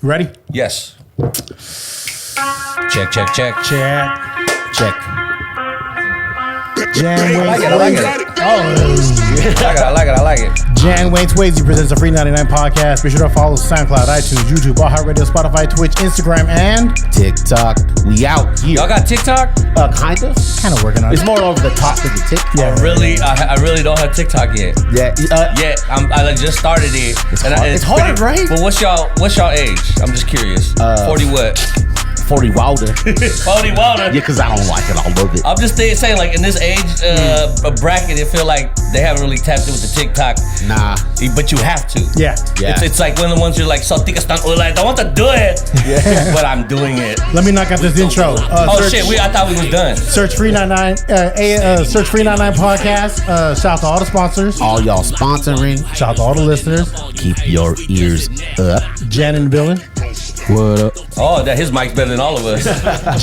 Ready? Yes. Check. Jan Wayne I like it. I like it. Jan Wayne Swayze presents a FREE99 podcast. Be sure to follow SoundCloud, iTunes, YouTube, iHeartRadio, Spotify, Twitch, Instagram, and TikTok. We out here. Y'all got TikTok? Kind of working on it. It's more over the top than the TikTok. Yeah, I really don't have TikTok yet. Yeah. I just started it. It's hard, right? But what's y'all age? I'm just curious. 40 what? 40 Wilder. 40 Wilder. Yeah, because I don't like it. I love it. I'm just saying, like, in this age bracket, it feel like they haven't really tapped in with the TikTok. Nah. But you have to. Yeah. It's like one of the ones you're like, so like, I want to do it. Yeah. But I'm doing it. Let me knock out this intro. I thought we was done. Search FREE99. Search FREE99 podcast. Shout out to all the sponsors. All y'all sponsoring. Shout out to all the listeners. Keep your ears up. Jan in the building. What up? Oh, his mic's better than all of us.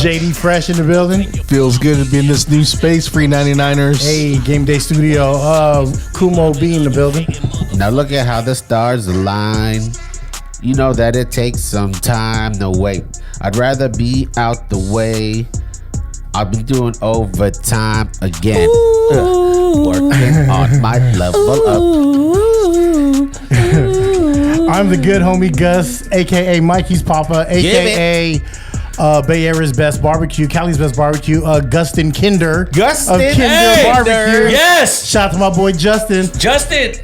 JD Fresh in the building. Feels good to be in this new space, FREE99ers. Hey, Game Day Studio. Kumo B in the building. Now look at how the stars align. You know that it takes some time. No, wait. I'd rather be out the way. I've been doing overtime again. Working on my level up. I'm the good homie Gus, a.k.a. Mikey's Papa, a.k.a. Bay Area's Best Barbecue, Cali's Best Barbecue, Gustin Kinder. Of Kinder Barbecue. Yes. Shout out to my boy Justin. Gustin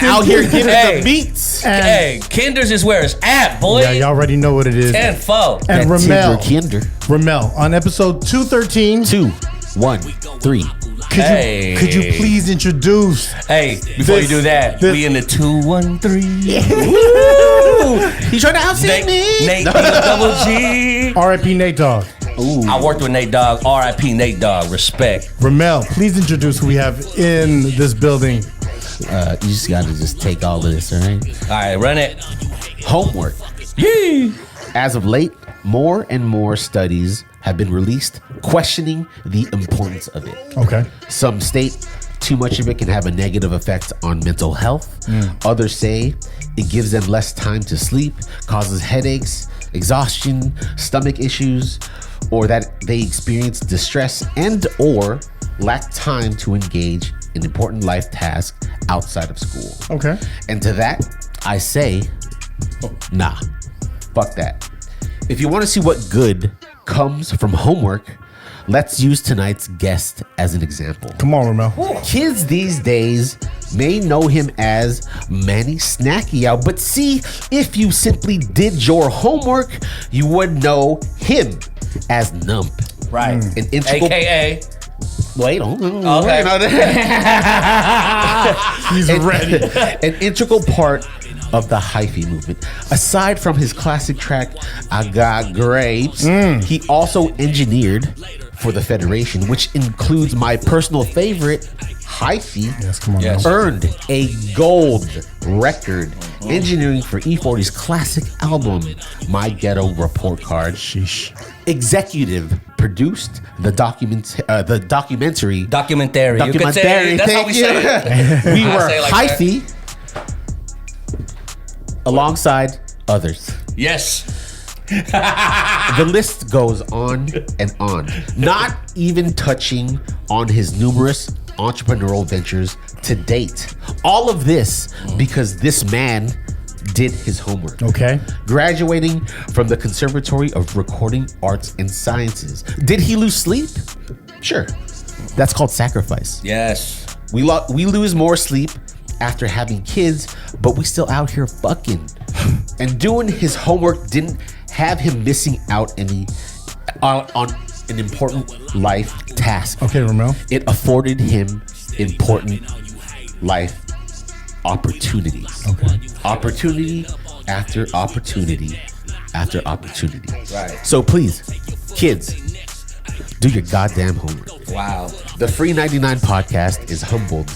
out here getting the beats. Hey, Kinder's is where it's at, boy. Yeah, y'all already know what it is. 10-4. And Kinder. Ramel, on episode 213. 2, 1, 3. Could you please introduce? Hey, before you do that, we in the 213. He trying to outsing me. Nate Double G. R.I.P. Nate Dogg. Ooh. I worked with Nate Dogg. R.I.P. Nate Dogg. Respect. Ramel, please introduce who we have in this building. You just got to take all of this, all right? All right, run it. Homework. Yee. As of late, more and more studies have been released questioning the importance of it. Okay. Some state too much of it can have a negative effect on mental health. Others say it gives them less time to sleep, causes headaches, exhaustion, stomach issues, or that they experience distress and or lack time to engage in important life tasks outside of school. Okay. And to that, I say, nah, fuck that. If you want to see what good comes from homework, let's use tonight's guest as an example. Come on, Ramel. Kids these days may know him as Manny Snackquiao, but see, if you simply did your homework, you would know him as Nump. Right. An integral... AKA. Wait, okay. He's ready. An integral part of the hyphy movement. Aside from his classic track, I Got Grapes, he also engineered for the Federation, which includes my personal favorite, hyphy. Yes, come on. Yes. Earned a gold record engineering for E40's classic album, My Ghetto Report Card. Sheesh. Executive produced the documentary. Documentary. You could say, that's how we say it. We I were say it like hyphy alongside others. Yes. The list goes on and on, not even touching on his numerous entrepreneurial ventures to date. All of this because this man did his homework. Okay. Graduating from the Conservatory of Recording Arts and Sciences. Did he lose sleep? Sure. That's called sacrifice. Yes. We lose more sleep after having kids, but we still out here fucking. And doing his homework didn't have him missing out on an important life task. Okay, Ramel. It afforded him important life opportunities. Okay. Opportunity after opportunity after opportunity. Right. So please, kids, do your goddamn homework. Wow. The FREE99 podcast is humbled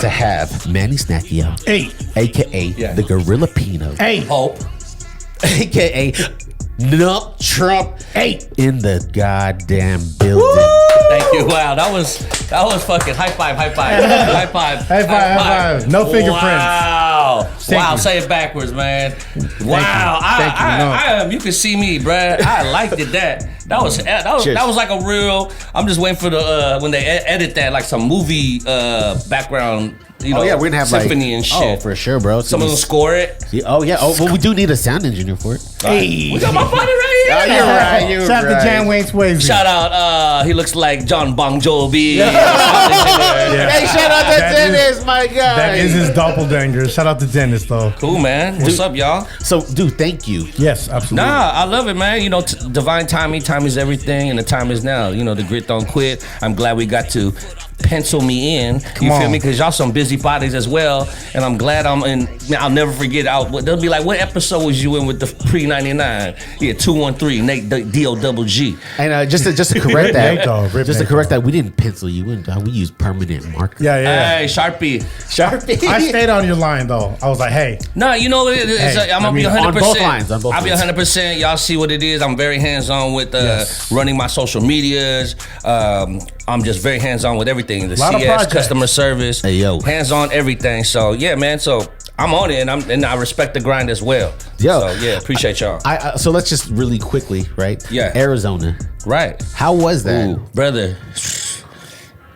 to have Manny Snackquiao, a.k.a. the Gorilla Pino, Hope, a.k.a. Nump Trump, in the goddamn building. Thank Wow, that was fucking high five. High five. No fingerprints. Wow. Thank Wow, you. say it backwards, man. Wow. I you can see me, bruh. I liked it that was like a real. I'm just waiting for the when they edit that like some movie background. You know, we're gonna have symphony and shit. Oh, for sure, bro. Someone will score it. Oh yeah. Oh, well, we do need a sound engineer for it. Hey, we got my buddy right here. Oh, you're right. Shout out to Jan Wayne Swayze. Shout out. He looks like John Bon Jovi. Hey, shout out to Dennis, my guy. That is his doppelganger. Shout out to Dennis, though. Cool, man. What's up, y'all? So, dude, thank you. Yes, absolutely. Nah, I love it, man. You know, divine timing. Time is everything, and the time is now. You know, the grit don't quit. I'm glad we got to pencil me in. You feel me? Because y'all some busy bodies as well, and I'm glad I'm in. I'll never forget. They'll be like, "What episode was you in with the FREE99?" Yeah, 213 Nate D-O-double-G. And just to correct that, Nate, just to correct that, we didn't pencil you in. Dog. We used permanent marker. Yeah. Hey, Sharpie. I stayed on your line though. I was like, hey. No, you know what it is. Hey, I'm gonna be 100%. on both lines. I'll be 100%. Y'all see what it is. I'm very hands-on with running my social medias. I'm just very hands-on with everything. The CS, customer service, hands-on everything. So yeah, man. So I'm on it, and I respect the grind as well. Yo, so yeah, appreciate y'all. So let's just really quickly, right? Yeah. Arizona. Right. How was that? Ooh, brother.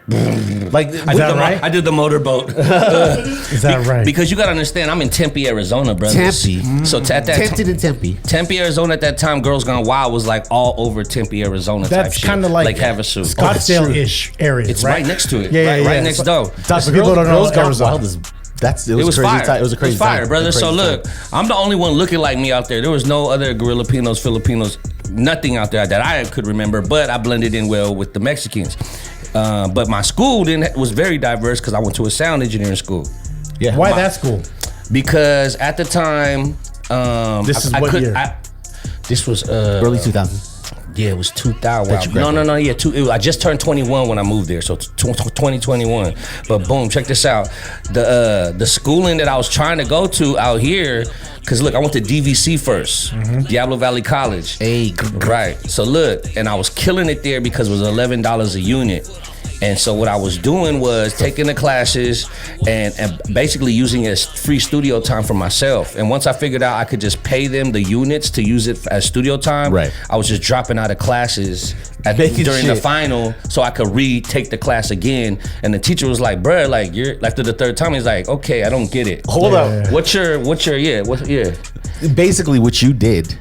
Like, I did the motorboat. Is that right? Because you gotta understand, I'm in Tempe, Arizona, brother. Tempe. So at that Tempted in Tempe. Tempe, Arizona at that time, Girls Gone Wild was like all over Tempe, Arizona. That's kind of like Havasu. Scottsdale-ish area. It's right next to it. Yeah, right next door. That's what people don't know. Girls Gone Arizona. Wild is it was crazy fire. time. It was a crazy fire, time. brother. So look, I'm the only one looking like me out there. There was no other Gorillapinos, Filipinos, nothing out there that I could remember. But I blended in well with the Mexicans. But my school was very diverse because I went to a sound engineering school. Yeah. Why that school? Because at the time, This is what year? This was early 2000s. Yeah, it was 2000. No. Yeah, I just turned 21 when I moved there, so 2021. But boom, check this out. The schooling that I was trying to go to out here, because look, I went to DVC first, Diablo Valley College. Hey, right. So look, and I was killing it there because it was $11 a unit. And so what I was doing was taking the classes and basically using it as free studio time for myself. And once I figured out I could just pay them the units to use it as studio time, right, I was just dropping out of classes during the final so I could retake the class again. And the teacher was like, bruh, like you're after the third time, he's like, okay, I don't get it. Hold up. What's your Basically what you did.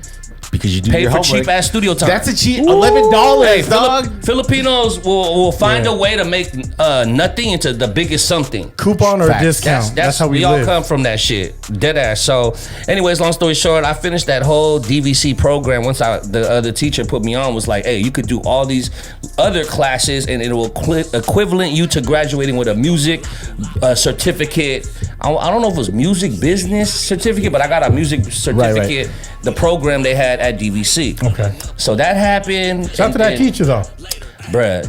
Because you do pay your for homework. cheap ass studio time. That's a cheap $11, hey, dog. Filipinos will find a way to make nothing into the biggest something. Coupon or discount. That's how we all live. come from that shit. Dead ass. So, anyways, long story short, I finished that whole DVC program. Once the other teacher put me on, was like, hey, you could do all these other classes and it will equivalent you to graduating with a music certificate. I don't know if it was music business certificate, but I got a music certificate. Right. The program they had at DVC. Okay. So that happened. Shout out to that teacher though. Bruh,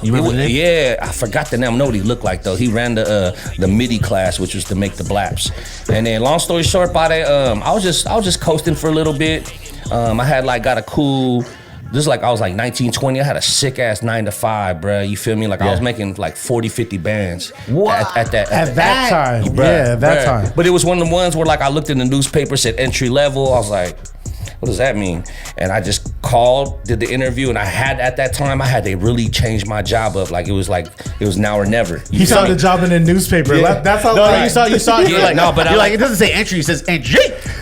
you remember the name? Yeah, I forgot the name. I know what he looked like though. He ran the MIDI class, which was to make the blaps. And then, long story short, by that, I was just coasting for a little bit. I had got a cool. This is I was 19, 20. I had a sick ass 9 to 5, bruh. You feel me? I was making 40, 50 bands at that time. Bruh, yeah, at that time. But it was one of the ones where I looked in the newspaper, said entry level. I was like, what does that mean? And I just called, did the interview, and I had to really change my job up. It was now or never. You saw the job in the newspaper. Yeah. That's how. No, you saw it. Yeah, it doesn't say entry. It says entry.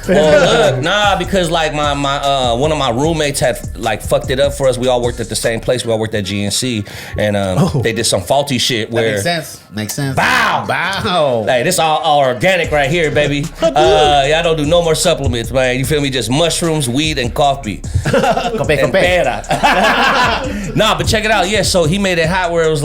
Well, look, because my one of my roommates had fucked it up for us. We all worked at the same place. We all worked at GNC, and they did some faulty shit where makes sense. Bow. Hey, this all organic right here, baby. I don't do no more supplements, man. You feel me? Just mushrooms, weed, and coffee. Nah, but check it out. Yeah, so he made it hot where it was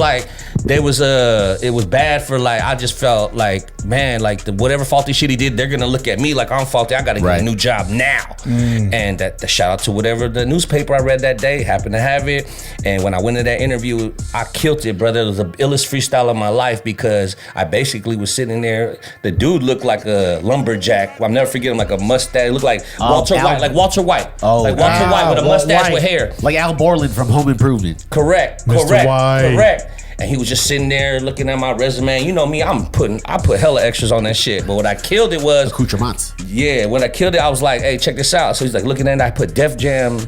it was bad for like, I just felt like, man, like whatever faulty shit he did, they're gonna look at me like I'm faulty. I gotta get a new job now. And that the shout out to whatever the newspaper I read that day, happened to have it. And when I went to that interview, I killed it, brother. It was the illest freestyle of my life because I basically was sitting there. The dude looked like a lumberjack. I'll never forget him, like a mustache. Looked like Walter White, like Walter White. Oh, like Walter White with a mustache with hair. Like Al Borland from Home Improvement. Correct. And he was just sitting there looking at my resume. You know me, I put hella extras on that shit. But what I killed it was accoutrements. Yeah, when I killed it, I was like, hey, check this out. So he's like looking at it, I put Def Jam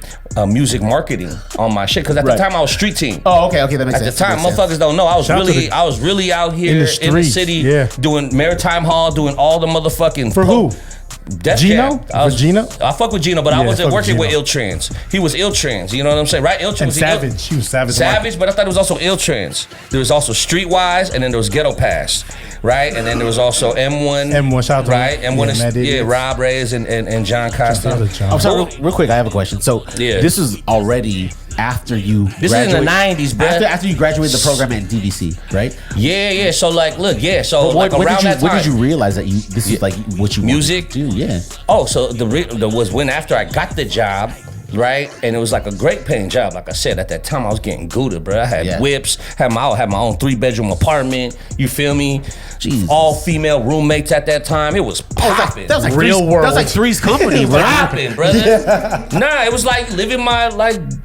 music marketing on my shit. Cause at the time I was street team. Oh, okay, that makes sense. At the time, motherfuckers don't know. I was really out here in the city doing Maritime Hall, doing all the motherfucking For who? Gino? Gino? I fuck with Gino, but I wasn't working with Ill Trans. He was Ill Trans, you know what I'm saying? Right? Ill Trans. And Savage. He was Savage. Savage, but I thought it was also Ill Trans. There was also Streetwise, and then there was Ghetto Pass, right? And then there was also M1. M1, shout out to right? M1 is, Rob Reyes and John Costa. I'm sorry, real quick, I have a question. So this is already after you This is in the 90s, bro. After you graduated the program at DVC, right? Yeah. So like, look, so like around that time. When did you realize that this is like what you music? Want to do? Yeah. Oh, so the was when after I got the job, right? And it was like a great paying job. Like I said, at that time I was getting Gouda, bro. I had whips, had my own 3-bedroom apartment. You feel me? Jesus. All female roommates at that time. It was popping. That was like Real world. That was like Three's Company, bro. Popping, brother. Nah, it was like living my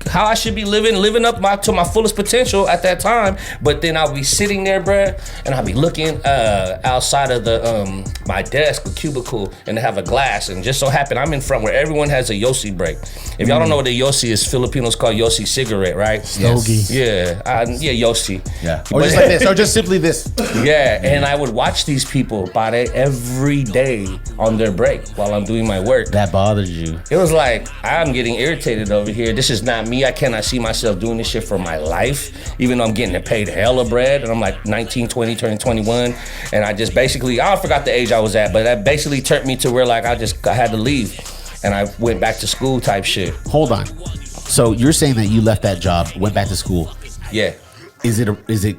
how I should be living up to my fullest potential at that time. But then I'll be sitting there, bro, and I'll be looking outside of the my desk, a cubicle, and they have a glass. And just so happen I'm in front where everyone has a Yossi break. If y'all don't know what a Yossi is, Filipinos call Yossi cigarette, right? Stogie. Yeah, Yossi. Yeah. Or just like this, or just simply this. Yeah, and I would watch these people body every day on their break while I'm doing my work. That bothers you. It was like, I'm getting irritated over here. This is not me. I cannot see myself doing this shit for my life, even though I'm getting paid hella bread, and I'm like 19, 20, turning 21, and I just basically, I forgot the age I was at, but that basically turned me to where like I had to leave. And I went back to school type shit. Hold on. So you're saying that you left that job, went back to school. Yeah. Is it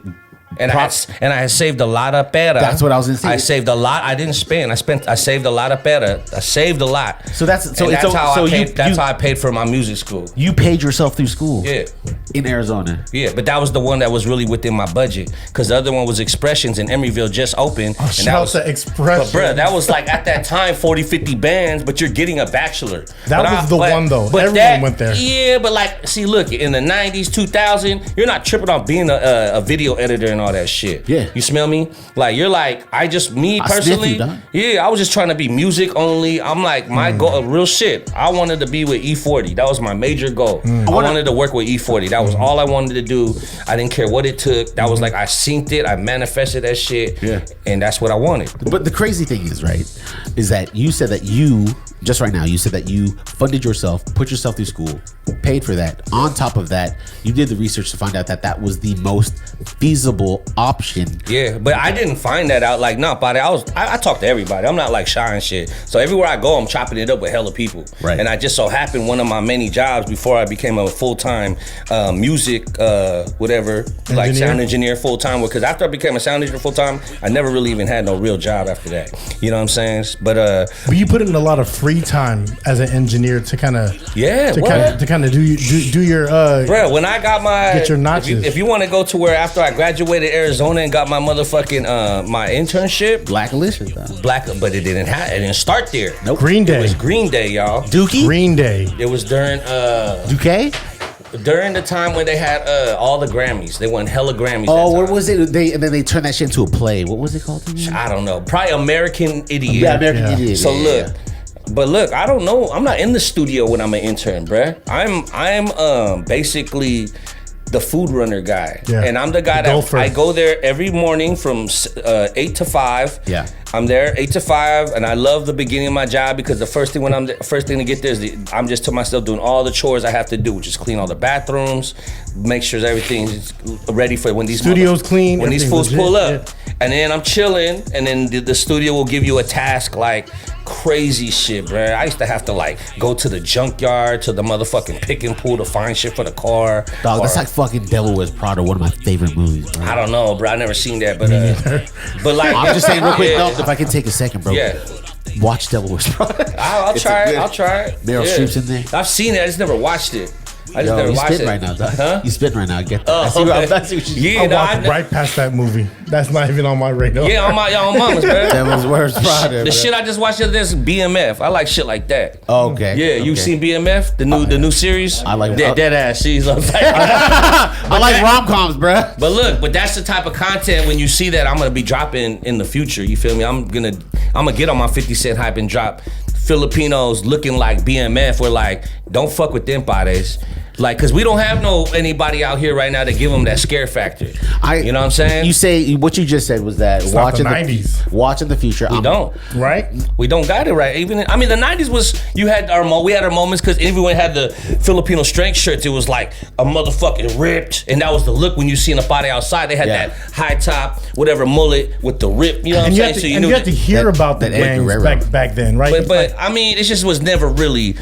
And I had saved a lot of pera. That's what I was gonna say. I saved a lot. I didn't spend. I saved a lot of pera. I saved a lot. So that's how I paid for my music school. You paid yourself through school. Yeah. In Arizona. Yeah, but that was the one that was really within my budget, because the other one was Expressions in Emeryville just opened. Oh, shout out to Expressions. But bruh, that was like at that time 40, 50 bands, but you're getting a bachelor. That was the one though. Everyone went there. Yeah, but like, see, look, in the 90s, 2000, you're not tripping off being a video editor and all that shit. Yeah. You smell me? Like, you're like, me personally, I was just trying to be music only. I'm like, my goal, real shit, I wanted to be with E40. That was my major goal. I wanted to work with E40. That was all I wanted to do. I didn't care what it took. That was like, I synced it, I manifested that shit, and that's what I wanted. But the crazy thing is, right, is that you said that you said that you funded yourself, put yourself through school, paid for that. On top of that, you did the research to find out that that was the most feasible option. Yeah, but I didn't find that out. Like, no, but I talk to everybody. I'm not like shy and shit. So everywhere I go, I'm chopping it up with hella people. Right. And I just so happened one of my many jobs before I became a full-time music, like sound engineer full-time. Because after I became a sound engineer full-time, I never really even had no real job after that. You know what I'm saying? But you put in a lot of free time as an engineer to kind of do your bro, when I got my get your notches. If you want to go to where after I graduated Arizona and got my motherfucking my internship, Black Alicia, but it didn't start there. Nope. Green Day. It was Green Day, y'all. Dookie. Green Day. It was during Duque. During the time when they had all the Grammys. They won hella Grammys. Oh, what was it? And then they turned that shit into a play. What was it called? I don't know. Probably American Idiot. Yeah, American Idiot. So look, I don't know. I'm not in the studio when I'm an intern, bruh. I'm basically the food runner guy. Yeah. And I'm the guy that I go there every morning from 8 to 5. Yeah. I'm there 8 to 5, and I love the beginning of my job because the first thing to get there is I'm just to myself doing all the chores I have to do, which is clean all the bathrooms, make sure everything's ready for when these studio's clean, when these fools legit, pull up, and then I'm chilling, and then the studio will give you a task like crazy shit, bro. I used to have to like go to the junkyard to the motherfucking pick and pull to find shit for the car. Dog, that's like fucking Devil Wears Prada, one of my favorite movies, bro. I don't know, bro. I never seen that, but like I'm just saying real quick, no, if I can take a second, bro. Yeah. Watch Devil Wears Prada. I'll try it. I'll try it. Meryl Streep's in there. I've seen it. I just never watched it. I just never you watched spitting it. right now, dog. Huh? You spitting right now. I get that. Oh, I see what you I walked right past that movie. That's not even on my radar. Yeah, on mama's, bro. Devil's Wears Prada. The shit I just watched the other day is BMF. I like shit like that. Oh, okay. Yeah, you okay. seen BMF, the new series? I like dead ass. She's like, I like rom-coms, bro. but that's the type of content when you see that I'm gonna be dropping in the future. You feel me? I'm gonna get on my 50 Cent hype and drop Filipinos looking like BMF. We're like, don't fuck with them bodies. Like, cause we don't have anybody out here right now to give them that scare factor. You know what I'm saying? You say what you just said was that It's watching not the 90s. Watching the future. We don't. Right? We don't got it right. Even the 90s was we had our moments because everyone had the Filipino strength shirts. It was like a motherfucking ripped, and that was the look when you see in the body outside. They had that high top, whatever mullet with the rip. You know what I'm saying? So you had to hear about the gangs back then, right? But I mean, it just was never really.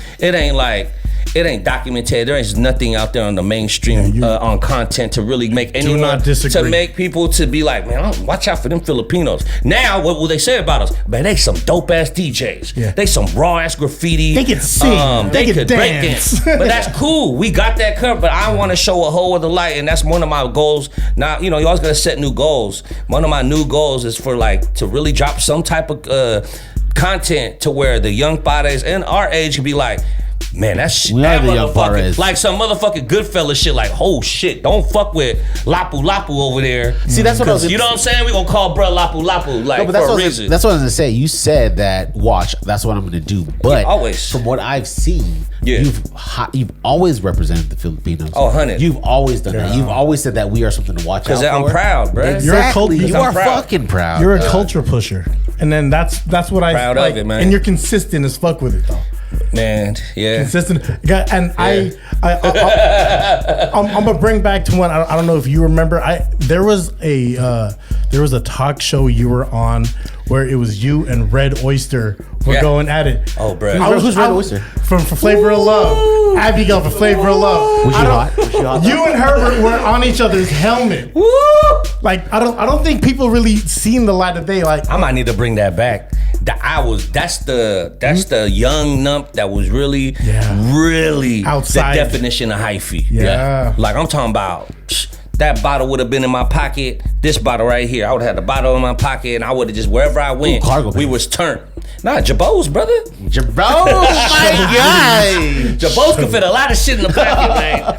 It ain't documented. There is nothing out there on the mainstream on content to really make anyone not disagree. to make people to be like, man, watch out for them Filipinos. Now, what will they say about us? Man, they some dope ass DJs. Yeah. They some raw ass graffiti. They can sing. They can could dance. break But that's cool. We got that covered. But I want to show a whole other light, and that's one of my goals. Now, you always gotta set new goals. One of my new goals is for to really drop some type of content to where the young padres and our age can be like, man, that shit, that motherfucker, like some motherfucking Goodfellas shit, like, oh shit, don't fuck with Lapu Lapu over there. See, that's what I was. You know what I'm saying? We gonna call bruh Lapu Lapu, like, but for a reason. That's what I was gonna say. You said that. Watch. That's what I'm gonna do. But always. From what I've seen, you've always represented the Filipinos. Oh, 100. You've always done that. You've always said that we are something to watch out for. Because I'm proud, bro. Exactly. You're You are fucking proud. You're a culture pusher, and then that's what I proud like. of it, man. And you're consistent as fuck with it, though. Man, yeah. Consistent. And I'm gonna bring back to one. I don't know if you remember. There was a talk show you were on where it was you and Red Oyster were going at it. Oh, bro. Who's Red Oyster? For Flavor of Love. Abigail for Flavor of Love. Was she hot? Was she hot? You and her were on each other's helmet. Woo! Like I don't think people really seen the light of day. Like I might need to bring that back. That's the young Nump that was really outside the definition of hyphy. Yeah. Like I'm talking about that bottle would have been in my pocket. This bottle right here, I would have had the bottle in my pocket, and I would have just wherever I went, we was turned. Nah, Jabos, brother. Jabos, my guy. Jabos can fit a lot of shit in the pocket, man.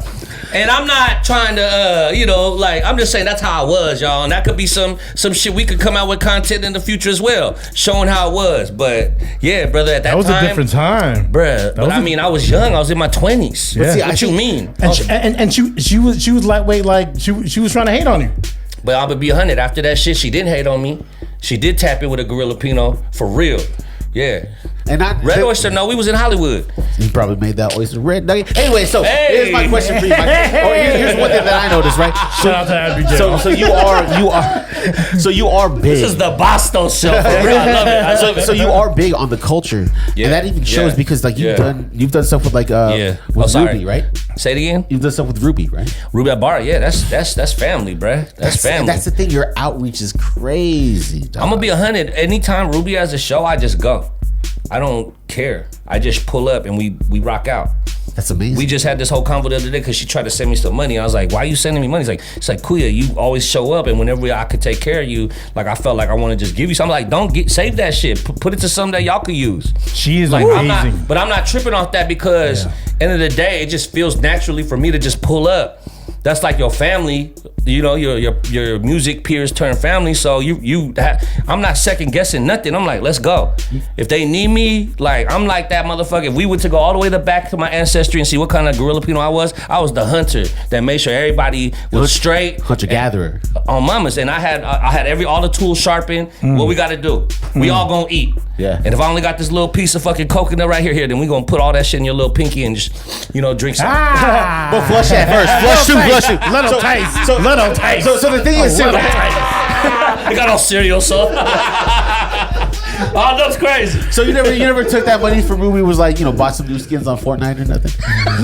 And I'm not trying to, I'm just saying that's how I was, y'all. And that could be some shit we could come out with content in the future as well, showing how it was. But yeah, brother, at that time. That was a different time. Bruh. But I mean, I was young. I was in my 20s. Yeah. See, what you mean? And she was lightweight, like she was trying to hate on you. But I'm gonna be 100. After that shit, she didn't hate on me. She did tap in with a Gorilla Pinot for real. Yeah. And Red Oyster, no, we was in Hollywood. You probably made that oyster red nugget. Anyway, so here's my question for you. Here's one thing that I noticed, right? Shout out to Abigail. So you are big. This is the Bastos show. For real. I love it. So you are big on the culture, and that even shows because you've done stuff with with Ruby, right? Say it again. You've done stuff with Ruby, right? Ruby at Bar, yeah, that's family, bruh. That's family. That's the thing. Your outreach is crazy, dog. I'm gonna be 100. Anytime Ruby has a show, I just go. I don't care. I just pull up and we rock out. That's amazing. We just had this whole convo the other day because she tried to send me some money. I was like, why are you sending me money? It's like, Kuya, you always show up, and whenever I could take care of you, like I felt like I want to just give you something. Like, save that shit. Put it to something that y'all could use. She is like, amazing. I'm not tripping off that because end of the day, it just feels naturally for me to just pull up. that's like your family. You know, your music peers turn family. So I'm not second guessing nothing. I'm like, let's go. If they need me, like I'm like that motherfucker. If we were to go all the way back to my ancestry and see what kind of gorilla Pino I was the hunter that made sure everybody was straight. Hunter gatherer on mamas, and I had all the tools sharpened. What we got to do? We all gonna eat. Yeah. And if I only got this little piece of fucking coconut right here, then we gonna put all that shit in your little pinky and just drink some. But flush that first. Flush two. Little taste. Little taste. So the thing is, They got all cereal, so. Oh, that's crazy. So you never took that money from Ruby, was like, bought some new skins on Fortnite or nothing?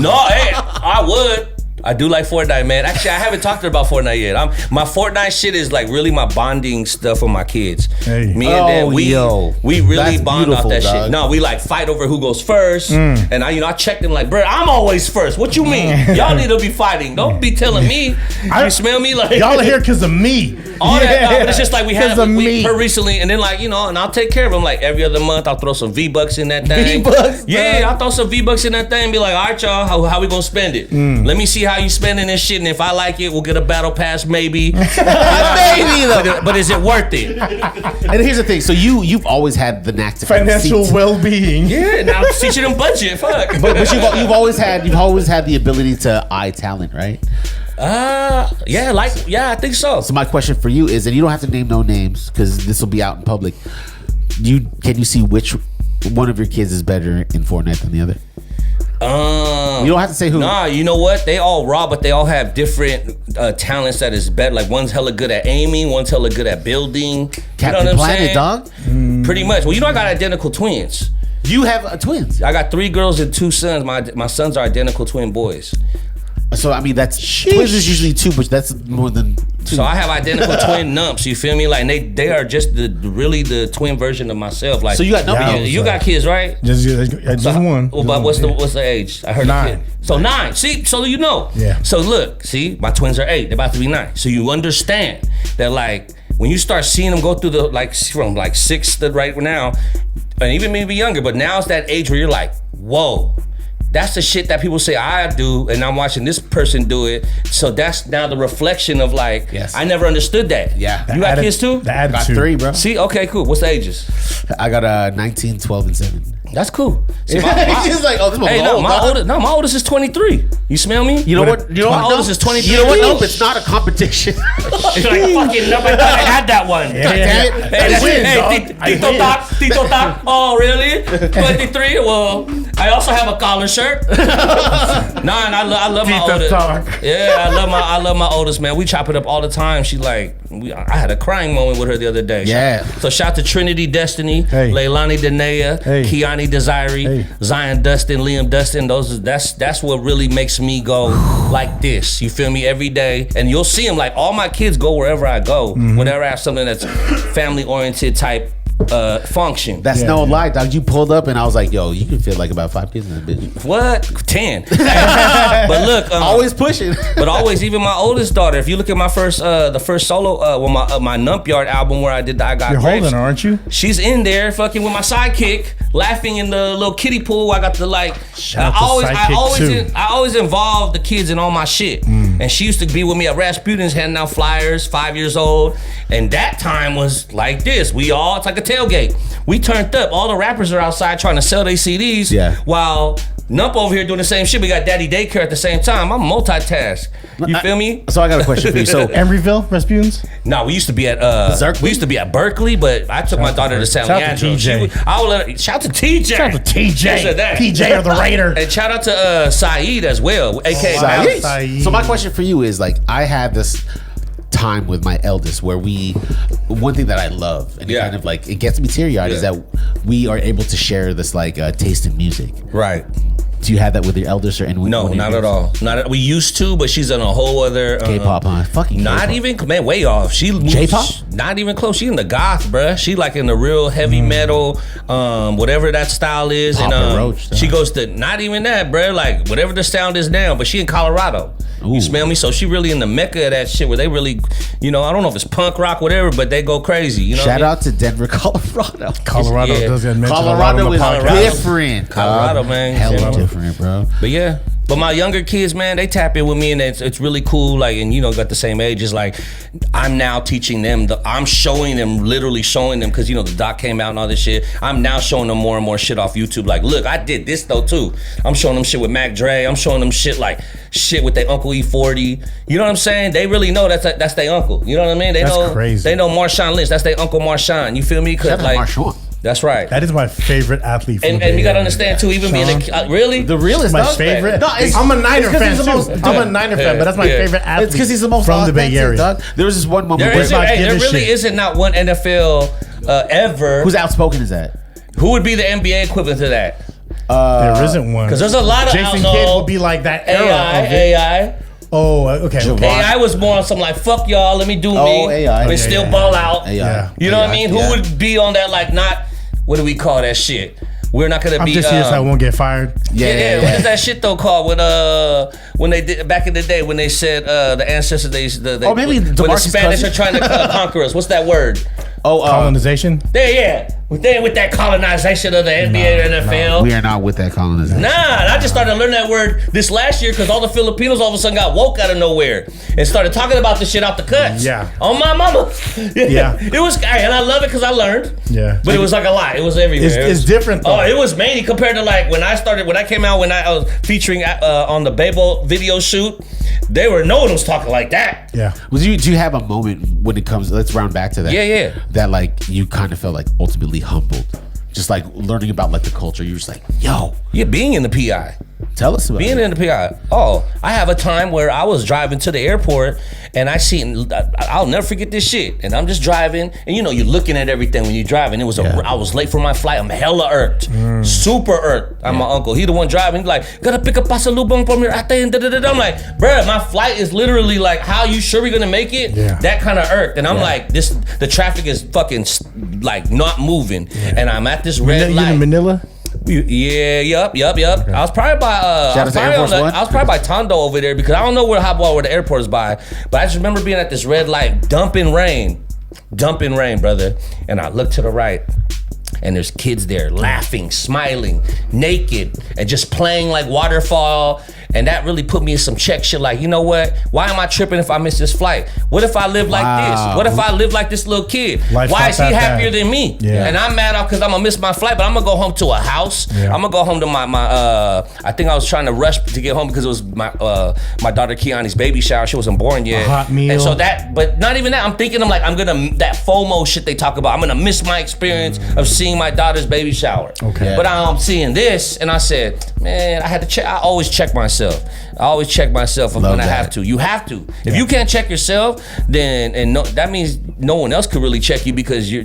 No, hey, I would. I do like Fortnite, man. Actually, I haven't talked to her about Fortnite yet. My Fortnite shit is like really my bonding stuff with my kids. Hey. Me and Dan, we really bond off that dog. shit. No, we like fight over who goes first. And I checked them like, bro, I'm always first. What you mean? Y'all need to be fighting. Don't be telling me. You smell me like y'all are here because of me. All that, but it's just like we had me. her recently, and then like and I'll take care of them. Like every other month, I'll throw some V-Bucks in that thing. V-Bucks, yeah, I'll throw some V-Bucks in that thing. And be like, all right, y'all, how we gonna spend it? Let me see how you spending this shit, and if I like it, we'll get a battle pass, maybe. Maybe though. But is it worth it? And here's the thing. So you've always had the knack to financial well-being. Yeah, now I'm teaching them budget. Fuck. But you've always had the ability to eye talent, right? Yeah, I think so. So my question for you is, and you don't have to name no names because this will be out in public. Can you see which one of your kids is better in Fortnite than the other? You don't have to say who. Nah, you know what? They all raw, but they all have different talents that is better. Like one's hella good at aiming, one's hella good at building. Captain you know what Planet, I'm saying? Pretty much. Well, I got identical twins. You have twins. I got 3 girls and 2 sons. My sons are identical twin boys. So I mean, that's twins is usually 2, but that's more than 2. So I have identical twin numps. You feel me? Like they are just the twin version of myself. Like so you got number. You got kids, right? Just one. Well, but what's the age? I heard 9. So 9. See, so you know. Yeah. So look, see, my twins are 8. They're about to be 9. So you understand that like when you start seeing them go through the from 6 to right now, and even maybe younger, but now it's that age where you're like, whoa. That's the shit that people say I do, and I'm watching this person do it. So that's now the reflection of like, yes. I never understood that. Yeah. You got kids too? I got 3, bro. See, okay, cool. What's the ages? I got 19, 12, and 7. That's cool. See, He's like, oh, this old. My oldest is 23. You smell me? You know what? My oldest is 23. You know what? Nope, it's not a competition. It's like fucking no, I had that one. Tito Tac. Oh, really? 23? Well, I also have a collar shirt. And I love my oldest. Yeah, I love my oldest, man. We chop it up all the time. She like, I had a crying moment with her the other day. Yeah. So shout to Trinity Destiny, Leilani Danae, Kiani Desiree, Zion Dustin, Liam Dustin. That's what really makes me go like this. You feel me? Every day. And you'll see them, like all my kids go wherever I go, whenever I have something that's family oriented type function. That's no lie, dog. You pulled up and I was like, yo, you can fit like about 5 kids in this bitch. What? 10. But look, always pushing. But always, even my oldest daughter. If you look at my first, the first solo, my Nump Yard album where I did the I Got You're Grapes, holding her, aren't you? She's in there fucking with my sidekick, laughing in the little kiddie pool. I got the like. I always involve the kids in all my shit. And she used to be with me at Rasputin's handing out flyers, 5 years old. And that time was like this. It's like a tailgate. We turned up. All the rappers are outside trying to sell their CDs. Yeah. While Nump over here doing the same shit. We got Daddy Daycare at the same time. I'm multitask. You feel me? So I got a question for you. So Emeryville, Rasputin's? No, we used to be at Berkeley, but I took my daughter to San Leandro. Shout to TJ. Shout out to TJ. TJ or the Raider. And shout out to Saeed as well, aka Saeed. So my question for you is like, I had this time with my eldest where one thing that I love and it kind of like it gets me teary-eyed is that we are able to share this like taste in music. Right. Do you have that with your eldest or anyone? No, not at all. We used to, but she's on a whole other K-pop, huh? Fucking not K-pop. Even, man, way off. She J-pop? Not even close. She in the goth, bruh. She like in the real heavy metal, whatever that style is. Papa and Roach, she goes to not even that, bruh. Like whatever the sound is now, but she in Colorado. Ooh. You smell me? So she really in the mecca of that shit where they really, I don't know if it's punk rock, whatever, but they go crazy. You know. Shout out to Denver, Colorado. Colorado does get mentioned. Colorado is different. Colorado, man. Hella different, bro. But yeah. But my younger kids, man, they tap in with me, and it's really cool. Like, and got the same age. It's like I'm now teaching them. I'm showing them, literally showing them, because the doc came out and all this shit. I'm now showing them more and more shit off YouTube. Like, look, I did this though too. I'm showing them shit with Mac Dre. I'm showing them shit with their Uncle E40. You know what I'm saying? They really know that's their uncle. You know what I mean? That's crazy. They know Marshawn Lynch. That's their Uncle Marshawn. You feel me? Shout out to Marshawn. That's right. That is my favorite athlete. And you gotta understand too, even being really the realest. My favorite. No, I'm a Niner fan too. I'm a Niner fan, but that's my favorite athlete. It's because he's the most from the Bay Area. Dog. There was this one moment. There really isn't not one NFL ever. Who's outspoken is that? Who would be the NBA equivalent to that? There isn't one. Because there's a lot of Jason Kidd would be like that era of it. AI. Oh, okay. AI was more on some like, fuck y'all, let me do me. AI. But still ball out. Yeah. You know what I mean? Who would be on that, like, not, what do we call that shit? We're not gonna I'm be. just here so I won't get fired. Yeah. What is that shit though called? When they did back in the day when they said the ancestors maybe when the Spanish are trying to conquer us. What's that word? Colonization. With that colonization of the NBA and NFL. We are not with that colonization. Nah, I just started learning that word this last year because all the Filipinos all of a sudden got woke out of nowhere and started talking about this shit off the cuts. Yeah. On my mama. Yeah. It was, and I love it because I learned. Yeah. But it was like a lot. It was everywhere. It's different though. Oh, it was mainly compared to like when I came out when I was featuring on the Babel video shoot. No one was talking like that. Yeah. Do you have a moment when it comes? Let's round back to that. Yeah. That like you kind of felt like ultimately humbled, just like learning about like the culture. You're just like, yo, Yeah, being in the PI. tell us about Being in the PI. Oh, I have a time where I was driving to the airport and I'll never forget this shit. And I'm just driving and you're looking at everything when you're driving. I was late for my flight. I'm hella irked. Super irked. I'm my uncle. He the one driving. He's like, gotta pick up pasalubong from your ate and da-da-da-da. I'm like, bruh, my flight is literally like, how you sure we're gonna make it? Yeah. That kind of irked. And I'm like, the traffic is fucking like not moving. Yeah. And I'm at this red light. You in Manila? Yeah, yup. Okay. I was probably by Shout out to Air Force One. I was probably by Tondo over there because I don't know where the airport is by, but I just remember being at this red light, dumping rain, brother. And I look to the right, and there's kids there laughing, smiling, naked, and just playing like waterfall. And that really put me in some check shit. Like, you know what? Why am I tripping if I miss this flight? What if I live like this? What if I live like this little kid? Why is he happier than me? Yeah. And I'm mad off because I'm gonna miss my flight, but I'm gonna go home to a house. Yeah. I'm gonna go home to my I think I was trying to rush to get home because it was my daughter Kiani's baby shower. She wasn't born yet. A hot meal. And so but not even that. I'm thinking that FOMO shit they talk about. I'm gonna miss my experience of seeing my daughter's baby shower. Okay. But I'm seeing this, and I said, man, I had to check. I always check myself. I always check myself when I have to. You have to. If you can't check yourself, then that means no one else could really check you because your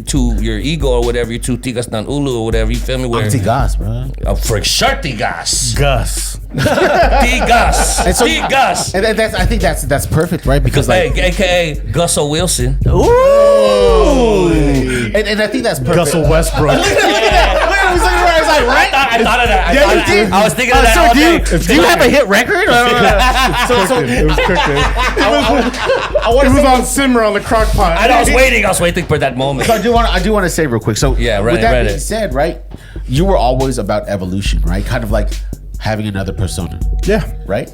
ego or whatever, you're too tigas tan ulu or whatever. You feel me? I'm tigas, bro. For sure, tigas. Gus. Tigas. And so, Tigas. And I think that's perfect, right? Because like, AKA Gusso Wilson. Ooh. And I think that's perfect. Gussel Westbrook. I thought of that. Yeah, you did. I was thinking of that. So do you have a hit record? It was cooking. It was on simmer on the crock pot. I was waiting for that moment. So I do want to say real quick. So with that being said, right, you were always about evolution, right? Kind of like having another persona. Yeah. Right?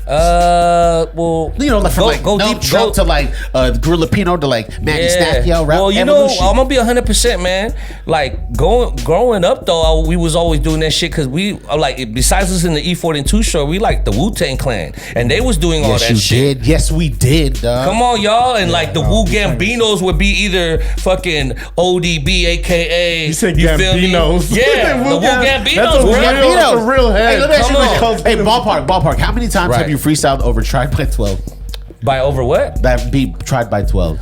Well, like from go Nump deep to like Gorilla Pino to like Manny Snackquiao, rap. Well, evolution. I'm gonna be 100%, man. Like growing up though, we was always doing that shit because we like besides us in the E42 show, we like the Wu-Tang Clan, and they was doing all that shit. Yes, we did. Dog. Come on, y'all, and like the Wu Gambinos would be either fucking ODB, aka you said Gambinos. Yeah, the Wu Gambinos, bro. That's a real head. Hey, let me ask you a question. Hey, ballpark. How many times have you freestyled over Tried by 12? By over what? That beat Tried by 12.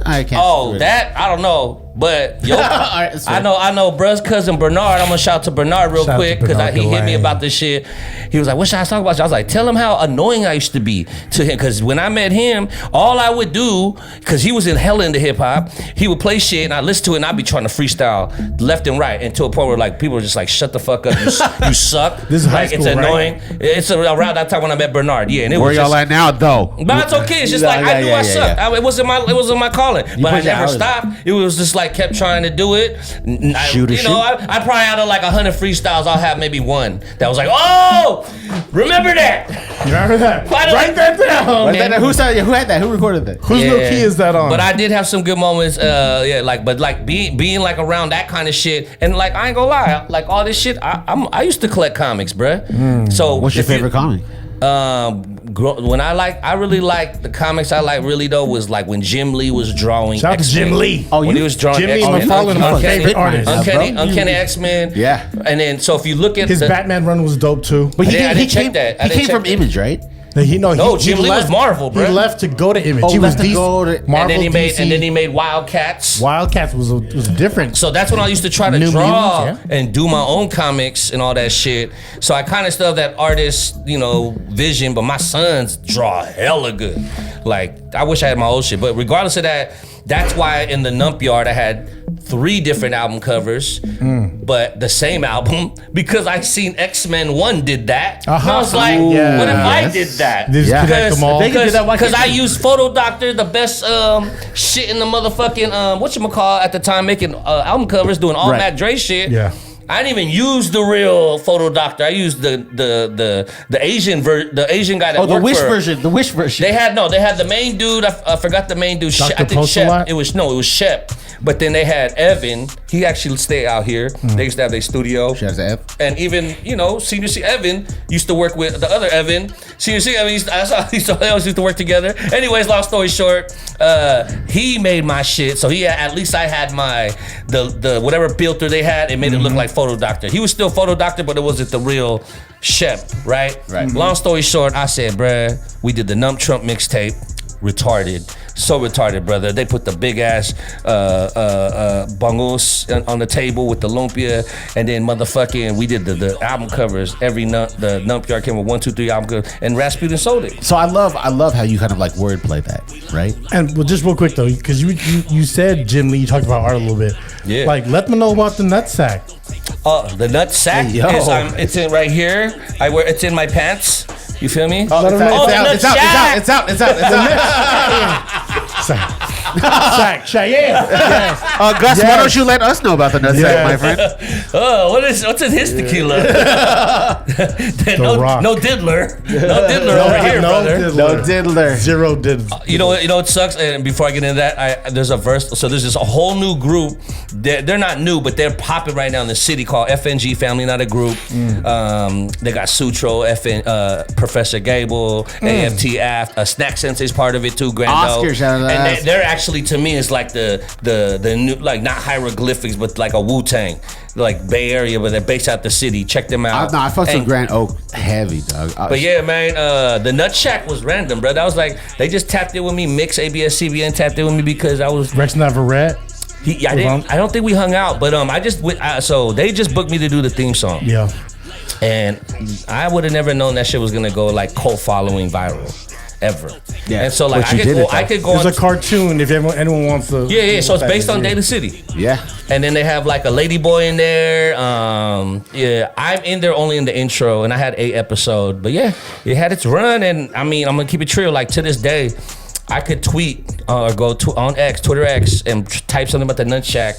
I can't. Oh, that I don't know. But yo, right, I know, bruh's cousin Bernard. I'm gonna shout to Bernard real quick because he hit me about this shit. He was like, "What should I talk about?" I was like, "Tell him how annoying I used to be to him." Because when I met him, all I would do, because he was in hella into hip hop, he would play shit and I listen to it and I'd be trying to freestyle left and right, and to a point where like people were just like, "Shut the fuck up, you suck." This is high school, it's annoying. Right? It's around that time when I met Bernard. Yeah, and it where was y'all at now though? But it's okay. It's just like I knew I sucked. It wasn't my calling. But I never stopped. It was just like. like kept trying to do it. I probably out of like 100 freestyles, I'll have maybe one that was like, oh, remember that. Remember that? Write that down. Who had that? Who recorded that? Whose little key is that on? But I did have some good moments. Being like around that kind of shit, and like I ain't gonna lie, like all this shit. I used to collect comics, bruh. So what's your favorite comic? I really like the comics I like really though was like when Jim Lee was drawing. Shout out to Jim Lee. Oh, when he was drawing Jim Lee and McFarlane are my favorite artists. Uncanny X-Men. Yeah. And then so if you look at his Batman run was dope too. But he came from Image, right? Jim Lee was Marvel, bro. He left to go to Image. He was Marvel, and then he made DC. and then he made Wildcats. Wildcats was different. So that's when I used to try to draw and do my own comics and all that shit. So I kind of still have that artist, vision. But my sons draw hella good. Like I wish I had my old shit. But regardless of that, that's why in the Nump Yard I had 3 different album covers, but the same album because I seen X-Men 1 did that. And I was like, what if I did that? Because I used Photo Doctor, the best shit in the motherfucking whatchamacallit at the time, making album covers, doing all Matt Dre shit. Yeah. I didn't even use the real Photo Doctor. I used the Asian the Asian guy that the Wish version. The Wish version. They had the main dude. I forgot the main dude. I think Shep. It was Shep. But then they had Evan. He actually stayed out here. They used to have their studio. Shout out to Ev. And even Senior C Evan used to work with the other Evan. Senior C Evan they always used to work together. Anyways, long story short, he made my shit. So at least I had the whatever filter they had. It made it look like Photo Doctor. He was still Photo Doctor, but it wasn't the real Shep, right? Right. Long story short, I said, bruh, we did the Nump Trump mixtape. Retarded. So retarded, brother. They put the big ass bongos on the table with the lumpia, and then motherfucking we did the album covers. The Nump Yard came with 1, 2, 3 album covers, and Rasputin sold it. So I love how you kind of like wordplay that, right? And just real quick though, because you said Jim Lee, you talked about art a little bit. Yeah. Like let me know about the nutsack. The nutsack it's in right here. It's in my pants. You feel me? It's out. Sack, Cheyenne. Gus, why don't you let us know about the nutsack, my friend? What's in his tequila? No diddler. No diddler over here, brother. No diddler. Zero diddler. You know what sucks? And before I get into that, there's a verse. So there's this whole new group. They're not new, but they're popping right now in the city called FNG Family, not a group. They got Sutro, Professor Gable, AFT Aft, Snack Sensei's part of it too, Grando. Oscar, shout out. And they're actually, to me, it's like the new, like not hieroglyphics, but like a Wu-Tang, like Bay Area, but they're based out the city. Check them out. I fucked with Grand Oak heavy, dog. But yeah, man, the Nut Shack was random, bro. That was like, they just tapped in with me. Mix ABS-CBN tapped in with me because I was Rex Navarrete. I don't think we hung out, but I just went. So they just booked me to do the theme song. Yeah. And I would have never known that shit was gonna go like cult following viral. Ever. Yeah. And so like I could go There's a cartoon if anyone wants to. Yeah. So it's based on Data City. Yeah. And then they have like a lady boy in there. I'm in there only in the intro, and I had 8 episodes. But yeah, it had its run, and I mean, I'm gonna keep it real. Like to this day, I could tweet or go on Twitter X, and type something about the Nut Shack.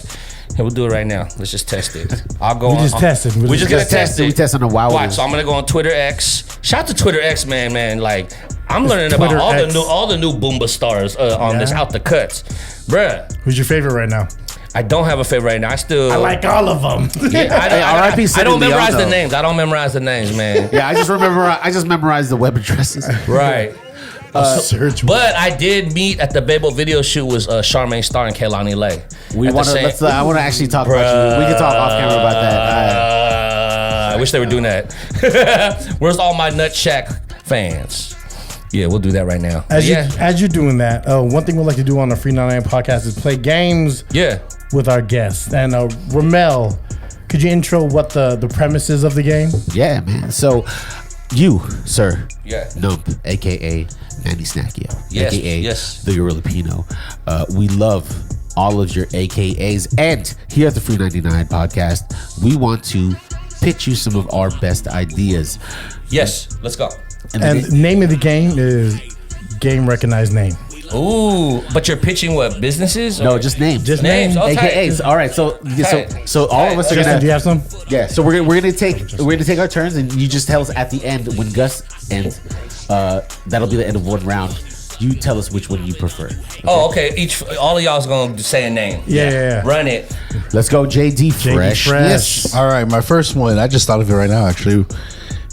And we'll do it right now. Let's just test it. I'll go. We just tested. We're just gonna test it. We testing the wow. Watch. So I'm gonna go on Twitter X. Shout out to Twitter X, man. Like I'm learning about all the new Boomba stars on this Out the Cuts, bruh. Who's your favorite right now? I don't have a favorite right now. I like all of them. Yeah, I don't memorize the names. I don't memorize the names, man. Yeah, I just memorized the web addresses. Right. Search. But I did meet at the Babel video shoot was Charmaine Starr and Kaylani Lay. I want to actually talk about you. We can talk off camera about that. I wish they were doing that. Where's all my Nut Shack fans? Yeah, we'll do that right now. As you're doing that, one thing we'd like to do on the FREE99 podcast is play games. Yeah. With our guests. And Rommel, could you intro what the premise is of the game? Yeah, man. So you, sir, Nump, aka Manny Snackquiao, aka the Gorilla Pino. We love all of your AKAs, and here at the FREE99 podcast, we want to pitch you some of our best ideas. Yes, let's go. And the name of the game is Game Recognized Name. Ooh, but you're pitching what, businesses? No, or- just names. Just names. names. Oh, tight. AKAs. All right, so all of us are Justin, do you have some? Yeah, so we're gonna take our turns, and you just tell us at the end when Gus ends. That'll be the end of one round. You tell us which one you prefer. Oh, okay. All of y'all's gonna say a name. Yeah. Run it. Let's go, JD Fresh. Fresh. All right, my first one. I just thought of it right now. Actually,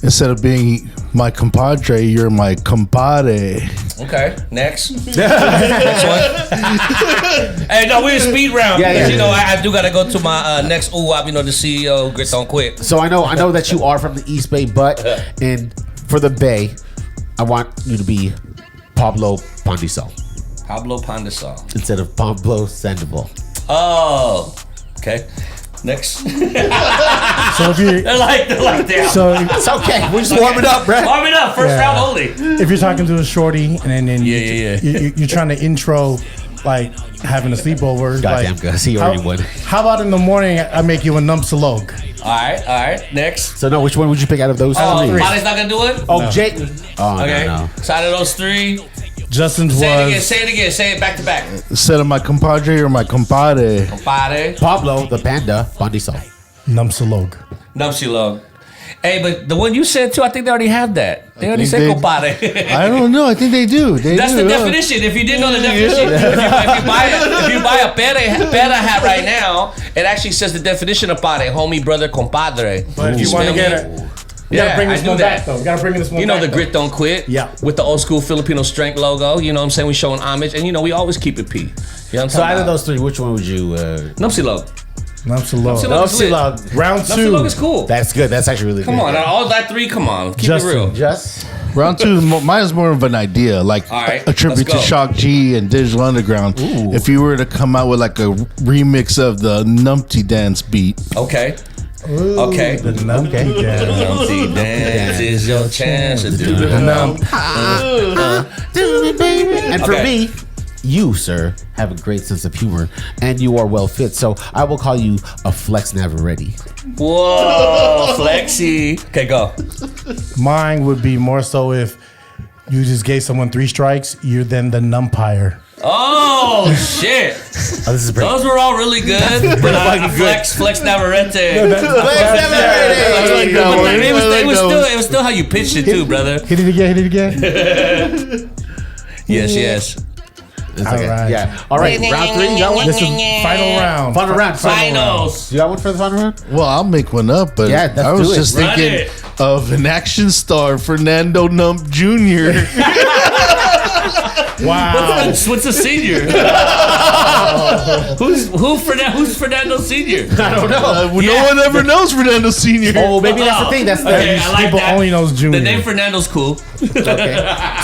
instead of being my compadre, you're my compadre. Okay. Next. Next one. Hey, no, we're in speed round. Yeah, because, yeah. you know, I do gotta go to my next UWAP. You know, the CEO Grit Don't Quit. So I know that you are from the East Bay, but for the Bay, I want you to be Pablo Pandisol Pablo Pandesal. instead of Pablo Sandoval. Oh. Okay. Next. So if you They're like that. so It's okay. We're just warming up, bro. Warm it up. First Yeah. round only. if you're talking to a shorty and then Yeah. you're trying to intro like having a sleepover. Goddamn, like, Gus, he already won. How about in the morning I make you a Nump Salog? All right. Next. So no, which one would you pick out of those Oh, three? Molly's not gonna do it? Oh, Jake. Oh, Okay. no. So out of those three, Justin's say it was again. Say it back to back. Instead of my compadre or my compadre. Compadre. Pablo, the panda, Pandisol. Nump Salog. Numpsilog. Hey, but the one you said too, I think they already have that. They already think said they- compadre. I don't know. I think they do. That's the definition. If you didn't know the definition, if you buy a pera hat right now, it actually says the definition of pare, homie, brother, compadre. But if you want to smell get me? it, you gotta bring I this do one that. back though. You gotta bring this one You know back. the though. Grit Don't Quit? Yeah. With the old school Filipino strength logo. You know what I'm saying? We showing homage. And you know, we always keep it P. You know what I'm So talking out of about? those three, which one would you? Numpsilog. Nump Salog. Numpsilog is lit. Round Numpsilog two. is cool. That's good. That's actually really Come good. on, all that three, come on. Keep Justin. it real. Just Round two, mine is more of an idea, like All right, a tribute let's to go. Shock G and Digital Underground. If you were to come out with like a remix of the Numpty Dance beat, Okay. Ooh, Okay. The Nump Okay. Dance. Numpty dance is your chance to do The the Nump. and for Okay. me, you, sir, have a great sense of humor and you are well fit. So I will call you a Flex Navarrete. Whoa, flexi. Okay, go. Mine would be more so if you just gave someone 3 strikes, you're then the numpire. Oh shit! Oh, this is great. Those were all really good, but flex Navarrete. Flex Navarrete. But it was still how you pitched it too, brother. Hit it again. Yes. It's All right. Yeah. All right. Round 3. You got one? This is final round. Final round. Finals. You got one for the final round? well, I'll make one up, but Yeah, let's I was do it. just Run thinking it. of an action star, Fernando Nump Jr. Wow. What's a senior? Who's Fernando Senior? I don't know. No one ever knows Fernando Sr. Oh, maybe that's the thing. That's the Okay, I like People that. only knows Junior. The name Fernando's cool. Okay.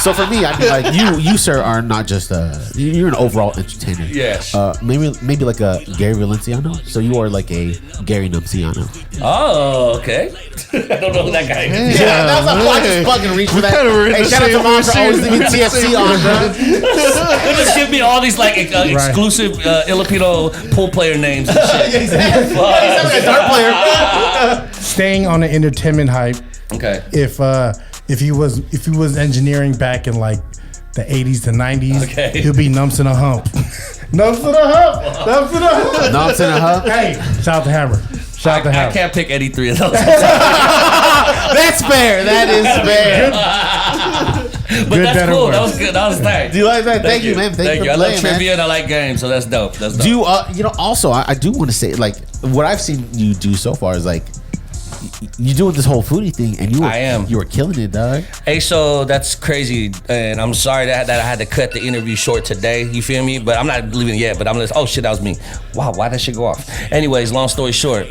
So for me, I'd be like, you, sir, are not just you're an overall entertainer. Yes. Maybe like a Gary Valenciano. So you are like a Gary Numpciano. Oh, okay. I don't know who that guy is. Yeah, that was a just plug and reach for that. kinda were in Hey, the shout out to same Mom for always leaving TFC on, bro. They just give me all these like exclusive Filipino pool player names and shit. Exactly. He's like a dart player. Staying on the entertainment hype. Okay. If he was engineering back in like the 80s to 90s, Okay. he'll be Numps in a Hump. Numps in a Hump. Numps in a Hump. Numps in a Hump. Hey, shout out to Hammer. Shout out to I Hammer. can't pick any three of those. That's fair. That is fair. But Good, that's better, cool. worse. That was good. That was tight. Do you like that? Thank you, man. Thank you I for love playing, man. trivia and I like games, so that's dope. That's dope. Do you, also, I do want to say, like, what I've seen you do so far is like, you doing this whole foodie thing, and you were killing it, dog. Hey, so that's crazy, and I'm sorry that I had to cut the interview short today. You feel me? But I'm not leaving yet. But I'm just, oh shit, that was me. Wow, why'd that shit go off? Anyways, long story short,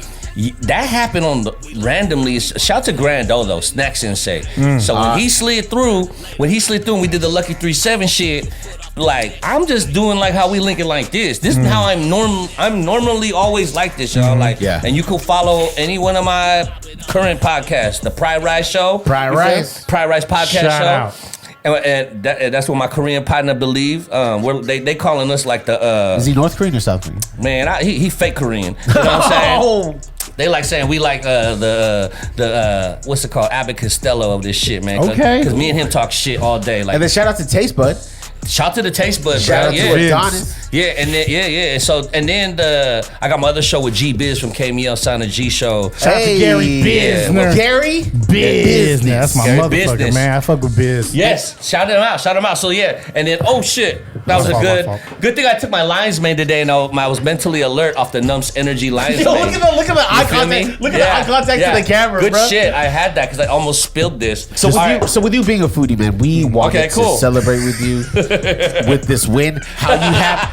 that happened randomly. Shout to Grando though, Snack Sensei. So when he slid through, and we did the Lucky 3-7 shit. Like, I'm just doing like how we link it like this. This is how I'm normally always like this, y'all. Like, Yeah. And you can follow any one of my current podcasts, the Pride Rise Show, Pride Rise podcast Shout show. out. And that's what my Korean partner believe. They calling us like the Is he North Korean or South Korean? man. He fake Korean. You know what I'm saying? They like saying we like the what's it called, Abbott Costello of this shit, man. Okay. Because me and him talk shit all day. Like And then shout out to Taste Bud. Shout to the taste bud, Shout bro. out Yeah. to Adonis. Yeah, and then So I got my other show with G Biz from KML Sign a G show. Shout out to Gary Bizner. Gary Business. That's my Gary motherfucker, Business. man. I fuck with Biz. Yes, shout him out. So yeah, and then shit, that was My fault, a my fault. good thing. I took my lion's mane today, and I was mentally alert off the Nump's energy lion's Yo, mane. look at the eye feel me? contact. Look at the eye contact to the camera, Good bro. shit. I had that because I almost spilled this. So with you being a foodie, man, we wanted Okay, cool. to celebrate with you with this win.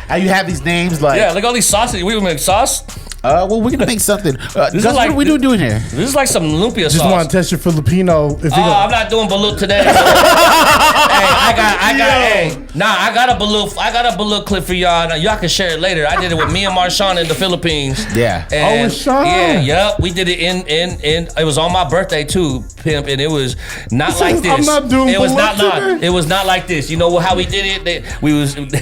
How you have these names like? Yeah, look at all these sauces. We make sauce. Well, we're gonna make something. Gus, is what like- are we doing here? This is like some lumpia Just sauce. want to test your Filipino. If you I'm not doing balut today. Hey, I got a balut clip for y'all. Now, y'all can share it later. I did it with me and Marshawn in the Philippines. Yeah. And with Sean? Yep. We did it in it was on my birthday too, pimp, and it was not like this. I'm not doing it was balut not today. it was not like this. You know how we did it?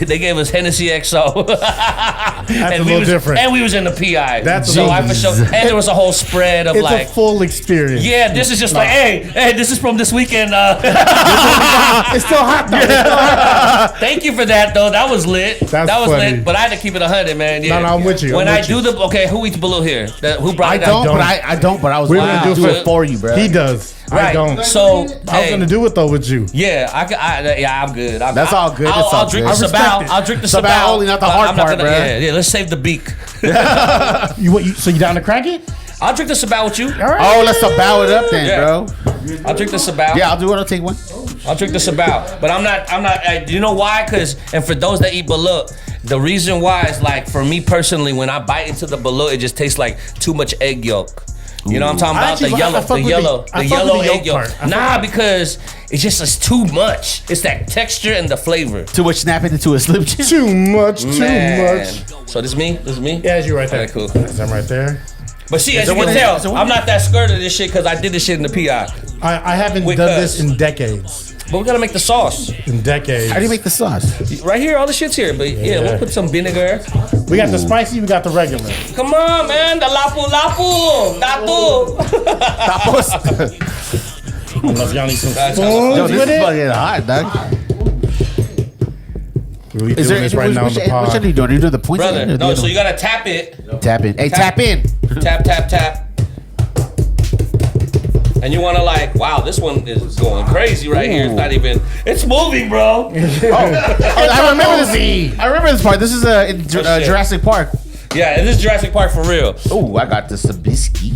They gave us Hennessy XO. That's and a we little was, different. And we was in the PI. That's so a I for sure. And there was a whole spread of it's like a full experience. yeah, this is just like, hey, this is from this weekend. It's still hot though. Thank you for that, though. That was lit. That's that was funny. lit. But I had to keep it 100, man. Yeah. No, I'm with you. When I'm I with do you. who eats below here? Who brought I it don't, out? but I was We're going gonna to do do it it for you, bro. He does. I Right. don't. So I was hey, gonna do it though with you. Yeah, I'm good. That's all good. It's all I'll drink good. the I respect Sabao. it. I'll drink the Sabao Sabao. only, not the but hard I'm not part, gonna- bruh. Yeah, let's save the beak. So you down to crack it? I'll drink the Sabao with you. All right. Oh, let's bow it up then, Yeah. bro. I'll drink the Sabao. Yeah, I'll do it. I'll take one. I'll drink this about, but I'm not. You know why? And for those that eat balut, the reason why is like for me personally, when I bite into the balut, it just tastes like too much egg yolk. You know what I'm talking about? Actually, The I yellow, fuck the with yellow, the- I the fuck with yellow the yolk egg yolk. part. I Nah, because it's too much. It's that texture and the flavor. Too much snapping into a Slim Jim. Too much. Man. So this me? This is me? Yeah, it's you right there. Okay, cool. That's him right there. But see, as you there can one- tell, is there one- I'm not that scared of this shit because I did this shit in the PI. I haven't With done us. this in decades. But we gotta make the sauce. In decades. How do you make the sauce? Right here, all the shit's here. But yeah, we'll put some vinegar. We got the spicy. We got the regular. Come on, man. The lapu. Tatu. Tapos. I don't know if y'all need some That's spoons Yo, this with is it. fucking hot, dog. We Is doing there this right now in which the which pod. are you doing? Are you doing the points? Brother, end or the no, other so one? you gotta tap it. Tap in. Hey, tap in. Tap, tap, tap. And you wanna like, wow, this one is going crazy right here. It's not even, it's moving, bro. Oh, I remember this. I remember this part. This is in shit. Jurassic Park. Yeah, this is Jurassic Park for real. Oh, I got the Sabisky.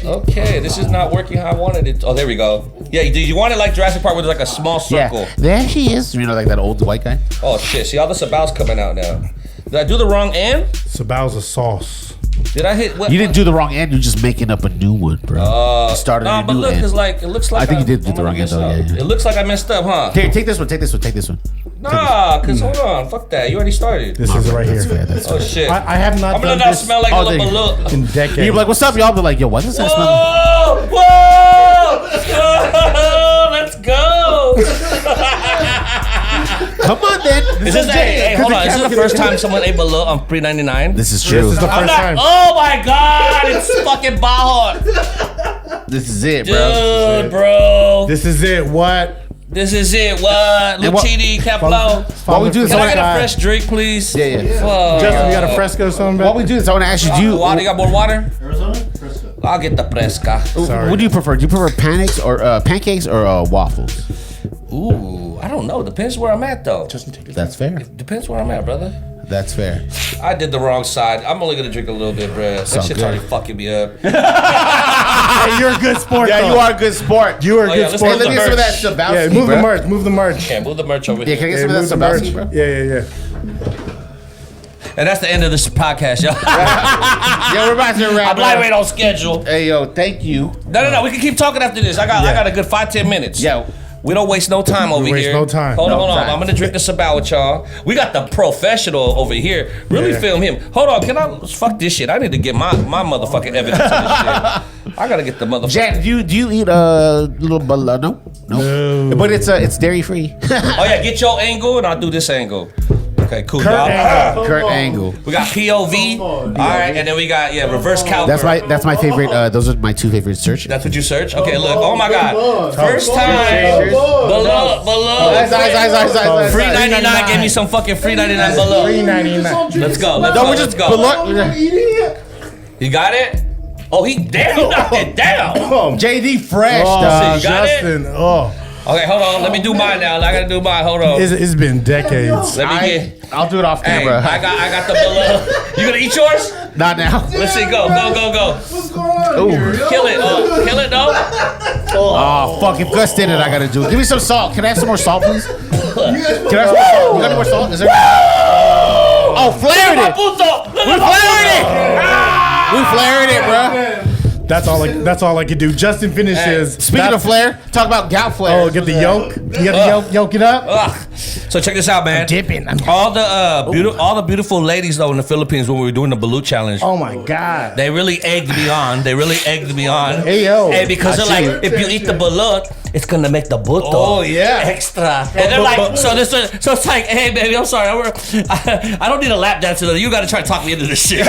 Okay, this is not working how I wanted it. Oh, there we go. Yeah, do you want it like Jurassic Park with like a small circle? Yeah, there he is. You know, like that old white guy. Oh shit, see all the Sabao's coming out now. Did I do the wrong end? Sabao's a sauce. Did I hit what? You didn't do the wrong end. You're just making up a new one, bro. You started Nah, a but new look, end. it's like, it looks like I think you did do the wrong end, messed though, up. yeah. It looks like I messed up, huh? Here, take this one. Take this one. Take this one. Nah, cause hold on, fuck that. You already started. This is right That's here. fair. That's Oh fair. shit. I have not I'm done gonna not this smell like Oh, a there little you balut. in decades. You're like, what's up, y'all? Be like, yo, why does that smell? Whoa! Whoa! Let's go! Come on, then. Is this hey, hold on? Is this the first time someone ate balut on FREE99? This is true. This is the I'm first not. time. Oh my god! It's fucking bahot, This is it, bro. dude, bro. This is it. What? This is it. What? Lucchini, Caplo. While we do this, Can I I get a wanna- fresh drink, please? Yeah, yeah. Fuck. Justin, you got a fresco or something? While we do this, I want to ask you, do Water? You you, got more water? Arizona? Fresco. I'll get the fresca. Sorry. what do you prefer? Do you prefer pancakes or waffles? Ooh, I don't know. Depends where I'm at, though. That's fair. Depends where I'm at, brother. That's fair. I did the wrong side. I'm only gonna drink a little bit, bruh. That Sounds shit's good. already fucking me up. Hey, you're a good sport. Yeah, though. you are a good sport. You are a Oh, good yeah, let's sport. Hey, let me get some of that merch. Sabowski, Yeah, move bro. the merch. Move the merch. Okay, move the merch over Yeah, here. can I get Yeah, some of move the that merch. Sabowski, bro? Yeah. And that's the end of this podcast, y'all. Yeah, we're about to wrap I'm it up. lightweight on schedule. Hey, yo, thank you. No. We can keep talking after this. I got a good 5-10 minutes. Yeah. We don't waste no time over waste here. no time. Hold on. time. I'm gonna drink this about with y'all. We got the professional over here. Really Yeah. film him. Hold on, can I fuck this shit? I need to get my motherfucking evidence of this shit. I gotta get the motherfucker. Jack, do you eat a little no? No. But it's dairy free. Oh yeah, get your angle and I'll do this angle. Okay, cool. Kurt Angle. We got POV. All right, and then we got reverse cowgirl. That's my favorite. Those are my two favorite searches. That's what you search? Okay, look. Oh my God. First time. Below. FREE99 gave me some fucking FREE99 below. FREE99. Let's go. Let's go. You got it? Oh, he knocked it down. JD Fresh. So you got Justin. it? Okay, hold on. Let me do mine now. I gotta do mine. Hold on. It's been decades. Let me get. I'll do it off Hey, camera. I got the below. You gonna eat yours? Not now. Let's see. Go. What's going on here? Kill it. Kill it, though. Oh, fuck. If Gus did it, I gotta do it. Give me some salt. Can I have some more salt, please? Can I have some more salt? You got any more salt? Is there? Oh, flared it. We flared it, bro. That's all I can do. Justin finishes. Speaking of flare, talk about gout flare. Oh, get the yolk. You got to yolk it up. So check this out, man. Dipping. All the beautiful ladies though in the Philippines when we were doing the balut challenge. Oh my God. They really egged me on. Hey yo. Hey, because they're like, if you eat the balut, it's gonna make the buto. Oh yeah. Extra. And they're like, so it's like, hey baby, I'm sorry, I don't need a lap dance. You gotta try to talk me into this shit.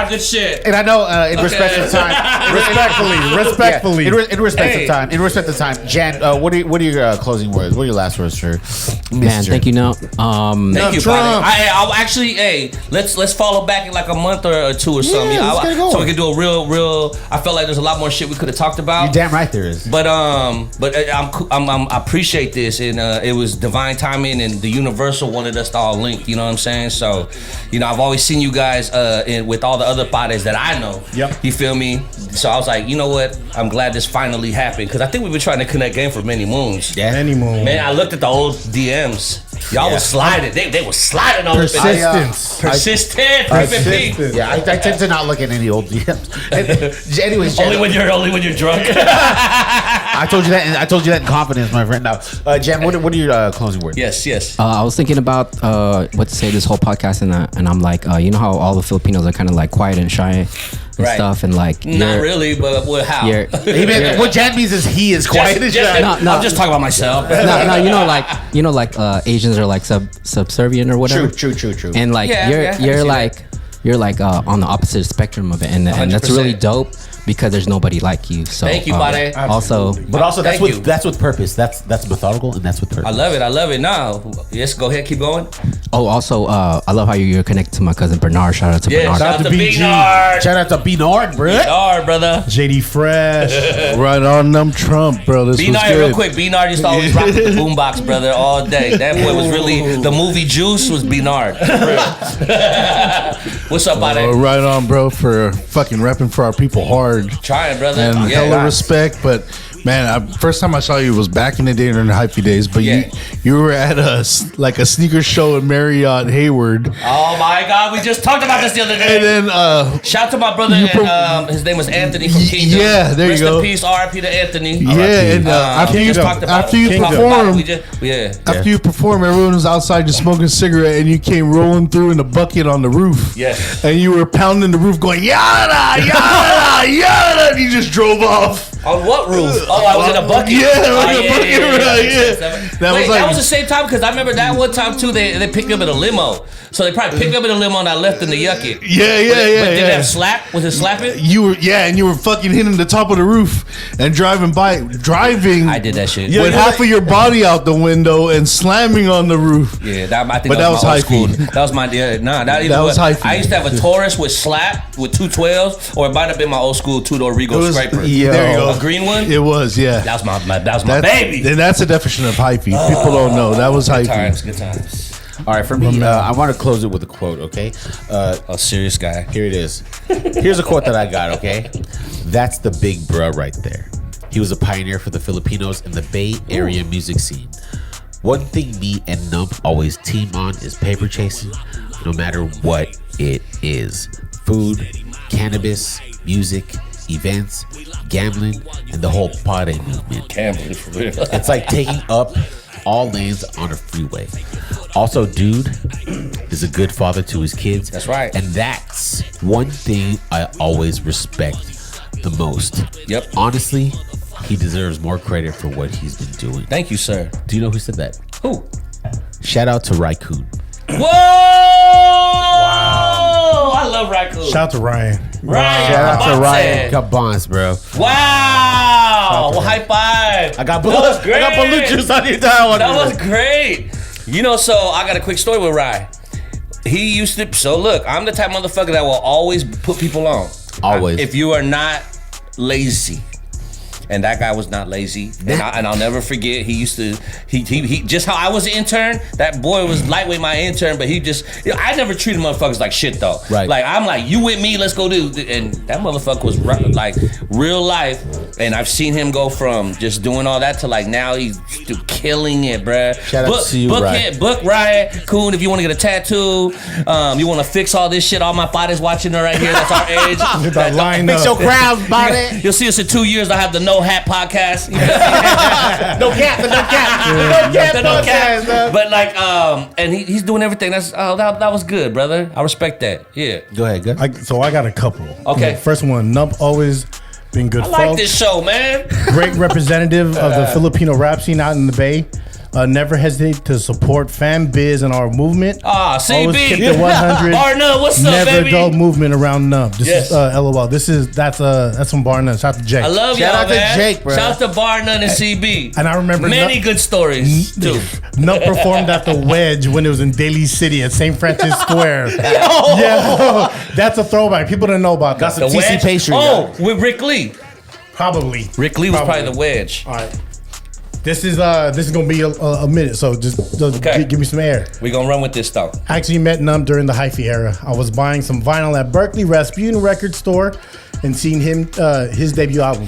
Good shit. And I know, in respect of time, Respectfully. in respect of time, Jan, what are your closing words? What are your last words, sir? Man, thank you. Now, Thank you, Trump. buddy. I'll actually, let's follow back in like a month or two or something. let's get it going. So we can do a real. I felt like there's a lot more shit we could have talked about. You're damn right there is. But I appreciate this, and it was divine timing, and the universal wanted us to all link. You know what I'm saying? So, I've always seen you guys with all the other padres that I know. Yep. You feel me? So I was like, you know what? I'm glad this finally happened because I think we've been trying to connect game for many moons. Yeah. Any moon. Man, I looked at the old DMs. Y'all was sliding. They were sliding on Persistent. Persistent. Yeah, I tend to not look at any old DMs. Anyways, Jen, Only when you're drunk. I told you that. I told you that in confidence, my friend. Now, Jen, what are your closing words? Yes. I was thinking about what to say this whole podcast, and I'm like, you know how all the Filipinos are kind of like quiet and shy and stuff, and like not really, but how? What Jen means is he is quiet and shy. No. I'm just talking about myself. No, you know, like Asians are like subservient or whatever. True. And like you're like on the opposite spectrum of it, and that's really dope because there's nobody like you. So thank you, buddy. Also, But also that's with purpose. That's methodical and that's with purpose. I love it. Now, yes, go ahead, keep going. oh, also, I love how you're connected to my cousin Bernard. Shout out to Bernard. Shout out to BG. Bernard. Shout out to Bernard, bro. Bernard, brother. JD Fresh. Right on Nump Trump, bro. This was Bernard, good. real quick. Bernard used to always rock the boombox, brother, all day. That boy was really the movie Juice was Bernard. What's up, buddy? Right on, bro, for fucking repping for our people hard. Trying, brother. And hella respect, but man, first time I saw you was back in the day during the hyphy days. But you were at a sneaker show in Marriott Hayward. Oh my God, we just talked about this the other day. And then shout out to my brother, and, his name was Anthony from Kingdom. Yeah, there you go. Rest in peace, R.I.P. to Anthony. Yeah, and after you perform, everyone was outside just smoking a cigarette, and you came rolling through in a bucket on the roof. Yes. And you were pounding the roof, going yada yada yada, and you just drove off. On what roof? Oh, I was in a bucket. Yeah, That was the same time because I remember that one time too. They picked me up in a limo, so they probably picked me up in a limo and I left in the yucket. But did they have slap? Was it slapping? And you were fucking hitting the top of the roof and driving. I did that shit. With half of your body out the window and slamming on the roof. Yeah, I think but that was my old school. hyphy. That was my that was hyphy. I used to have a Taurus with slap with 212s, or it might have been my old school 2-door Regal scraper. There you go. A green one. It was, yeah. That was my baby. And that's the definition of hyphy. People don't know. That was hyphy. Good times. All right, for me, I want to close it with a quote, okay? Serious guy. Here it is. Here's a quote that I got, okay? That's the big bruh right there. He was a pioneer for the Filipinos in the Bay Area music scene. One thing me and Nump always team on is paper chasing, no matter what it is. Food, cannabis, music, events, gambling, and the whole party movement. Gambling for real. It's like taking up all lanes on a freeway. Also, dude is a good father to his kids. That's right. And that's one thing I always respect the most. Yep. Honestly, he deserves more credit for what he's been doing. Thank you, sir. Do you know who said that? Who? Shout out to Raccoon. Whoa! Wow! I love Raccoon. Shout out to Ryan. Ryan. Shout out to Ryan Cabonce. Cabonce, bro. Wow! Well, high five. I got That on your dial. That was great. You know, so I got a quick story with Ryan. He used to. So look, I'm the type of motherfucker that will always put people on. Always. If you are not lazy. And that guy was not lazy, and I'll never forget. He used to, he just how I was an intern. That boy was lightweight, my intern, but he just, I never treated motherfuckers like shit though. Right. Like I'm like, you with me? Let's go do. And that motherfucker was like real life. And I've seen him go from just doing all that to like now he's killing it, bruh. Shout out to you, Ryan. Book Ryan Coon if you want to get a tattoo. You want to fix all this shit. All my bodies watching her right here. That's our age. Fix your crowd, body. You'll see us in 2 years. I have the No Hat podcast. No cap. But like, and he's doing everything. That was good, brother. I respect that. Yeah. Go ahead, go. So I got a couple. Okay. First one, Nump always been good I like folks. this show, man. Great representative of the Filipino rap scene out in the Bay. Never hesitate to support fan biz and our movement. CB. Always kept it 100. Barna, what's up, Never baby? dull movement around Nump. This Yes. is LOL. That's some Barna. Shout out to Jake. I love Shout y'all, out to man. Jake, bro. Shout out to Barna and CB. And I remember many good stories too. Nump performed at the Wedge when it was in Daly City at St. Francis Square. Yeah, that's a throwback. People don't know about that. The TC wedge? pastry, Oh, with Rick Lee. Probably. Rick Lee was probably the wedge. All right. This is gonna be a minute, so just Okay. give me some air. We gonna run with this though. I actually met Nump during the hyphy era. I was buying some vinyl at Berkeley Rasputin record store and seeing his debut album.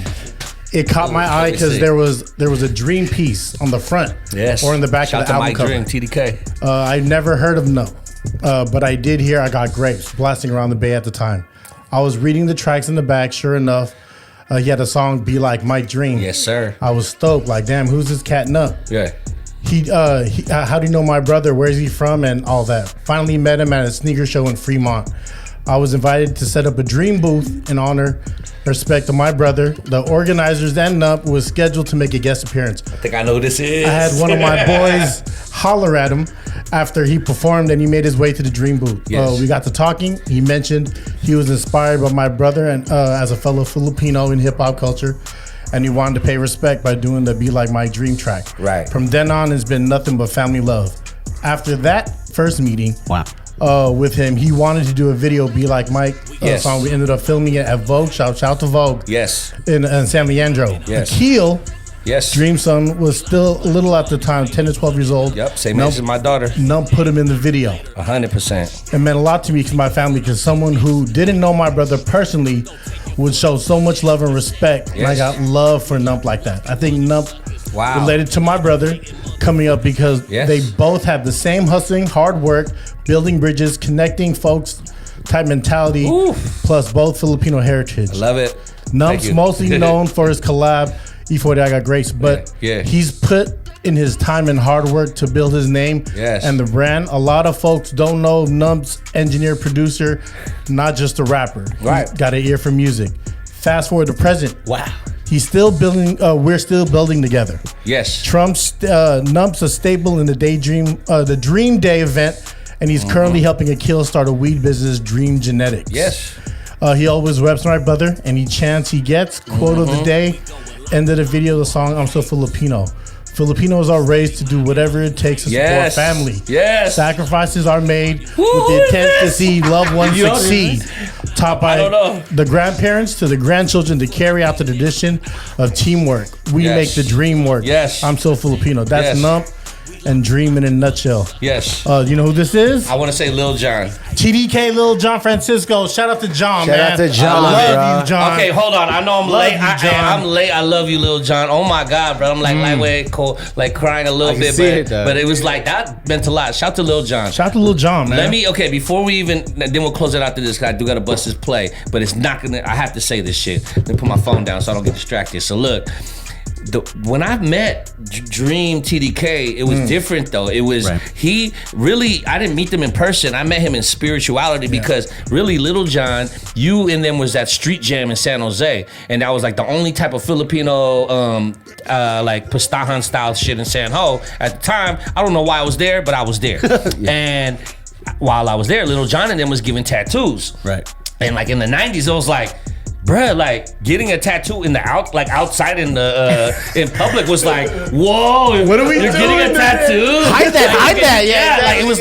It caught my eye because there was a dream piece on the front, or in the back Shout of the out to album Mike cover. Dream, TDK. I never heard of Nump, but I did hear I Got Grapes blasting around the Bay at the time. I was reading the tracks in the back. Sure enough, he had a song "Be Like Mike Dream." Yes, sir. I was stoked. Like, damn, who's this cat Nump? Yeah. How do you know my brother? Where's he from? And all that. Finally met him at a sneaker show in Fremont. I was invited to set up a dream booth in honor, respect to my brother. The organizers and Nump was scheduled to make a guest appearance. I think I know who this is. I had one of my boys holler at him after he performed and he made his way to the dream booth. Yes. We got to talking. He mentioned he was inspired by my brother and as a fellow Filipino in hip hop culture. And he wanted to pay respect by doing the Be Like My Dream track. Right. From then on, it's been nothing but family love. After that first meeting, with him, he wanted to do a video, Be Like Mike song. We ended up filming it at Vogue. Shout out to Vogue. Yes. In San Leandro. Yes. Akil, Yes. Dream Son, was still little at the time, 10 to 12 years old. Yep. Same age as my daughter. Nump put him in the video. 100%. It meant a lot to me because my family, because someone who didn't know my brother personally would show so much love and respect. Yes. And I got love for Nump like that. I think Nump Wow. related to my brother coming up because they both have the same hustling, hard work, building bridges, connecting folks type mentality, plus both Filipino heritage. I love it. Nump's mostly known for his collab, E40 I Got Grapes, but he's put in his time and hard work to build his name and the brand. A lot of folks don't know Nump's engineer, producer, not just a rapper. Right. He's got an ear for music. Fast forward to present. Wow. He's still building. We're still building together. Yes. Nump's a staple in the the Dream Day event, and he's currently helping Akil start a weed business, Dream Genetics. Yes. He always reps my brother. Any chance he gets. Quote of the day. End of the video, the song "I'm So Filipino." Filipinos are raised to do whatever it takes to support family. Yes. Sacrifices are made with the intent to see loved ones succeed. Taught by the grandparents to the grandchildren to carry out the tradition of teamwork. We make the dream work. Yes. I'm So Filipino. That's Nump and Dream in a nutshell. Yes. You know who this is? I want to say Lil Jon. TDK, Lil John Francisco. Shout out to John, man. Shout out to John, I love you, John. Okay, hold on. I know I'm late. John. I'm late. I love you, Lil Jon. Oh my God, bro. I'm like lightweight, cold, like crying a little bit, but it was like that meant a lot. Shout out to Lil Jon. Shout out to Lil John, man. Before we even, then we'll close it after this, because I do got to bust this play, but it's not gonna, I have to say this shit. Let me put my phone down so I don't get distracted. So look, when I met Dream TDK, it was different though. It was he really. I didn't meet them in person. I met him in spirituality because really, Little John, you and them was at Street Jam in San Jose, and that was like the only type of Filipino like pastahan style shit in San Ho at the time. I don't know why I was there, but I was there. And while I was there, Little John and them was giving tattoos. Right. And like in the 90s, it was like, bruh, like getting a tattoo in the outside in the in public was like, whoa, what are we you're doing, getting a tattoo? Hide that. Yeah, like it was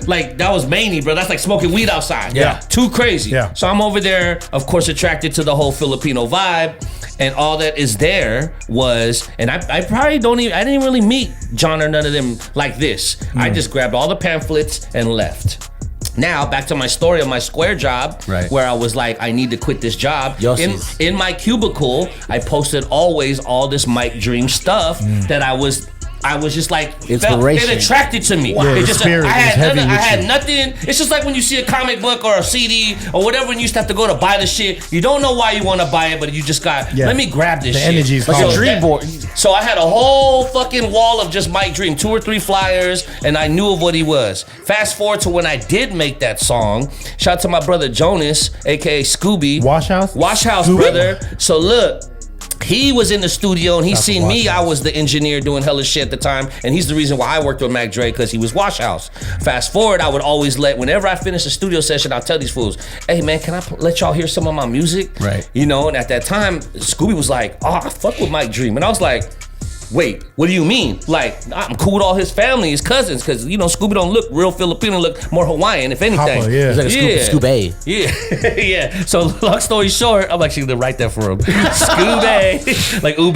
like that was Manny, bro. That's like smoking weed outside. Yeah. Too crazy. Yeah. So I'm over there, of course, attracted to the whole Filipino vibe. And all that is there was, and I probably I didn't really meet John or none of them like this. I just grabbed all the pamphlets and left. Now, back to my story of my Square job, where I was like, I need to quit this job. In my cubicle, I posted always all this Mike Dream stuff that I was just like, it attracted to me. Wow. It just, I had you. nothing. It's just like when you see a comic book or a CD or whatever, and you used to have to go to buy the shit. You don't know why you want to buy it, but you just got, let me grab this shit. The energy is like a dream board. So I had a whole fucking wall of just Mike Dream, 2 or 3 flyers, and I knew of what he was. Fast forward to when I did make that song. Shout out to my brother Jonas, aka Scooby. Wash House, Scooby? Brother. So look. He was in the studio and he seen me. I was the engineer doing hella shit at the time, and he's the reason why I worked with Mac Dre, because he was Wash House. Fast forward, I would always whenever I finish a studio session, I'll tell these fools, hey man, can I let y'all hear some of my music? Right. You know, and at that time, Scooby was like, oh, I fuck with Mike Dream. And I was like, wait, what do you mean? Like, I'm cool with all his family, his cousins, because, you know, Scooby don't look real Filipino, look more Hawaiian, if anything. Papa, yeah. He's like a Scooby. Yeah. Yeah. So, long story short, I'm actually going to write that for him. Scooby. Like Ube.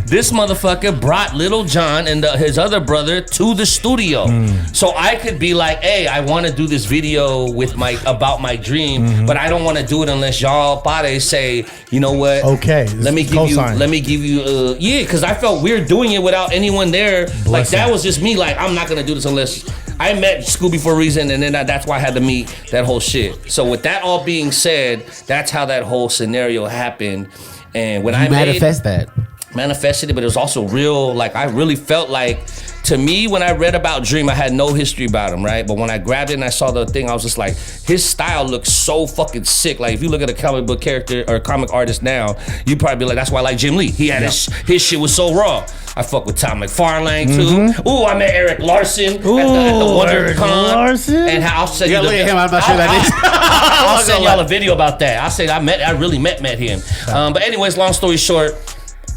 This motherfucker brought Little John and his other brother to the studio. So I could be like, hey, I want to do this video with about my dream, but I don't want to do it unless y'all pares say, you know what? Okay. Let me give you, because I felt weird doing it without anyone there. Like that was just me. Like, I'm not gonna do this unless I met Scooby for a reason, and then that's why I had to meet that whole shit. So with that all being said, that's how that whole scenario happened. And when I manifested it, but it was also real. Like, I really felt like, to me, when I read about Dream, I had no history about him, right? But when I grabbed it and I saw the thing, I was just like, his style looks so fucking sick. Like, if you look at a comic book character or comic artist now, you'd probably be like, that's why I like Jim Lee. He had his shit was so raw. I fuck with Tom McFarlane too. Ooh, I met Eric Larson at the WonderCon. And I'll send you look at him. I'm not sure that is. I'll send y'all a video about that. I really met him. But anyways, long story short,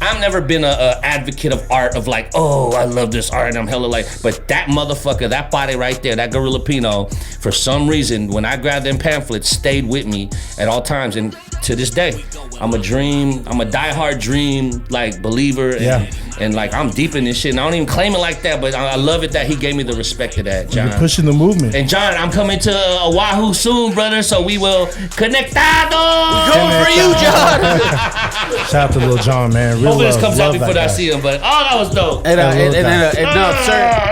I've never been a advocate of art, of like, oh, I love this art and I'm hella like, but that motherfucker, that body right there, that Gorilla Pino, for some reason, when I grabbed them pamphlets, stayed with me at all times. And to this day, I'm a diehard Dream like believer, and like I'm deep in this shit. And I don't even claim it like that, but I love it that he gave me the respect of that, John. You're pushing the movement. And John, I'm coming to Oahu soon, brother, so we will conectado. We're going for you, John. Shout out to Lil John, man. Real Hopefully this love, comes out before I guy. see him, but that was dope. And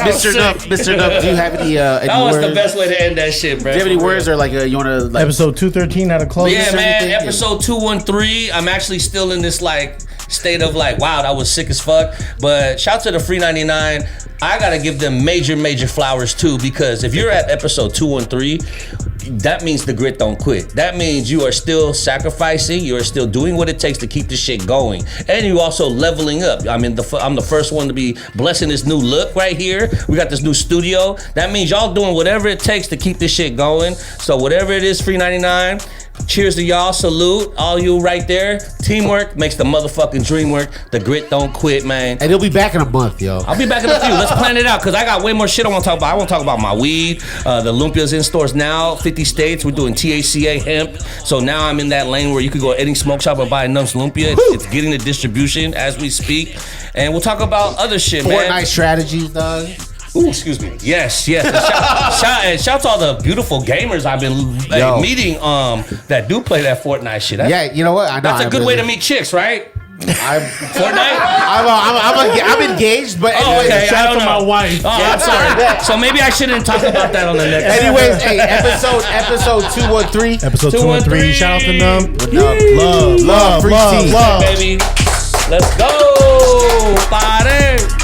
Mr. Nump, do you have any that was words? the best way to end that shit, bro. Do you have any words, or like you want to like episode 213 had a close? Yeah, man. anything? Episode 213. I'm actually still in this like state of like, wow, that was sick as fuck. But shout to the FREE99. I gotta give them major flowers too, because if you're at episode 213, that means the grit don't quit. That means you are still sacrificing, you are still doing what it takes to keep the shit going, and you also leveling up. I mean, I'm the first one to be blessing this new look right here. We got this new studio. That means y'all doing whatever it takes to keep this shit going. So whatever it is, FREE99. Cheers to y'all. Salute all you right there. Teamwork makes the motherfucking dream work. The grit don't quit, man. And he'll be back in a month, yo. I'll be back in a few. Let's plan it out, because I got way more shit I want to talk about. I want to talk about my weed. The Lumpia's in stores now, 50 states. We're doing THCA hemp. So now I'm in that lane where you could go to any smoke shop and buy a Nump's Lumpia. It's getting the distribution as we speak. And we'll talk about other shit, man. Fortnite strategies, dog. Ooh, excuse me. Yes. And shout to all the beautiful gamers I've been meeting that do play that Fortnite shit. You know what? I know that's a good way to meet chicks, right? Fortnite? I'm engaged, but okay. Shout out to my wife. Oh, I'm sorry. So maybe I shouldn't talk about that on the next. Anyways, hey, episode 213. Episode 213. Shout out to Nump. Love, love, baby. Let's go. Pare.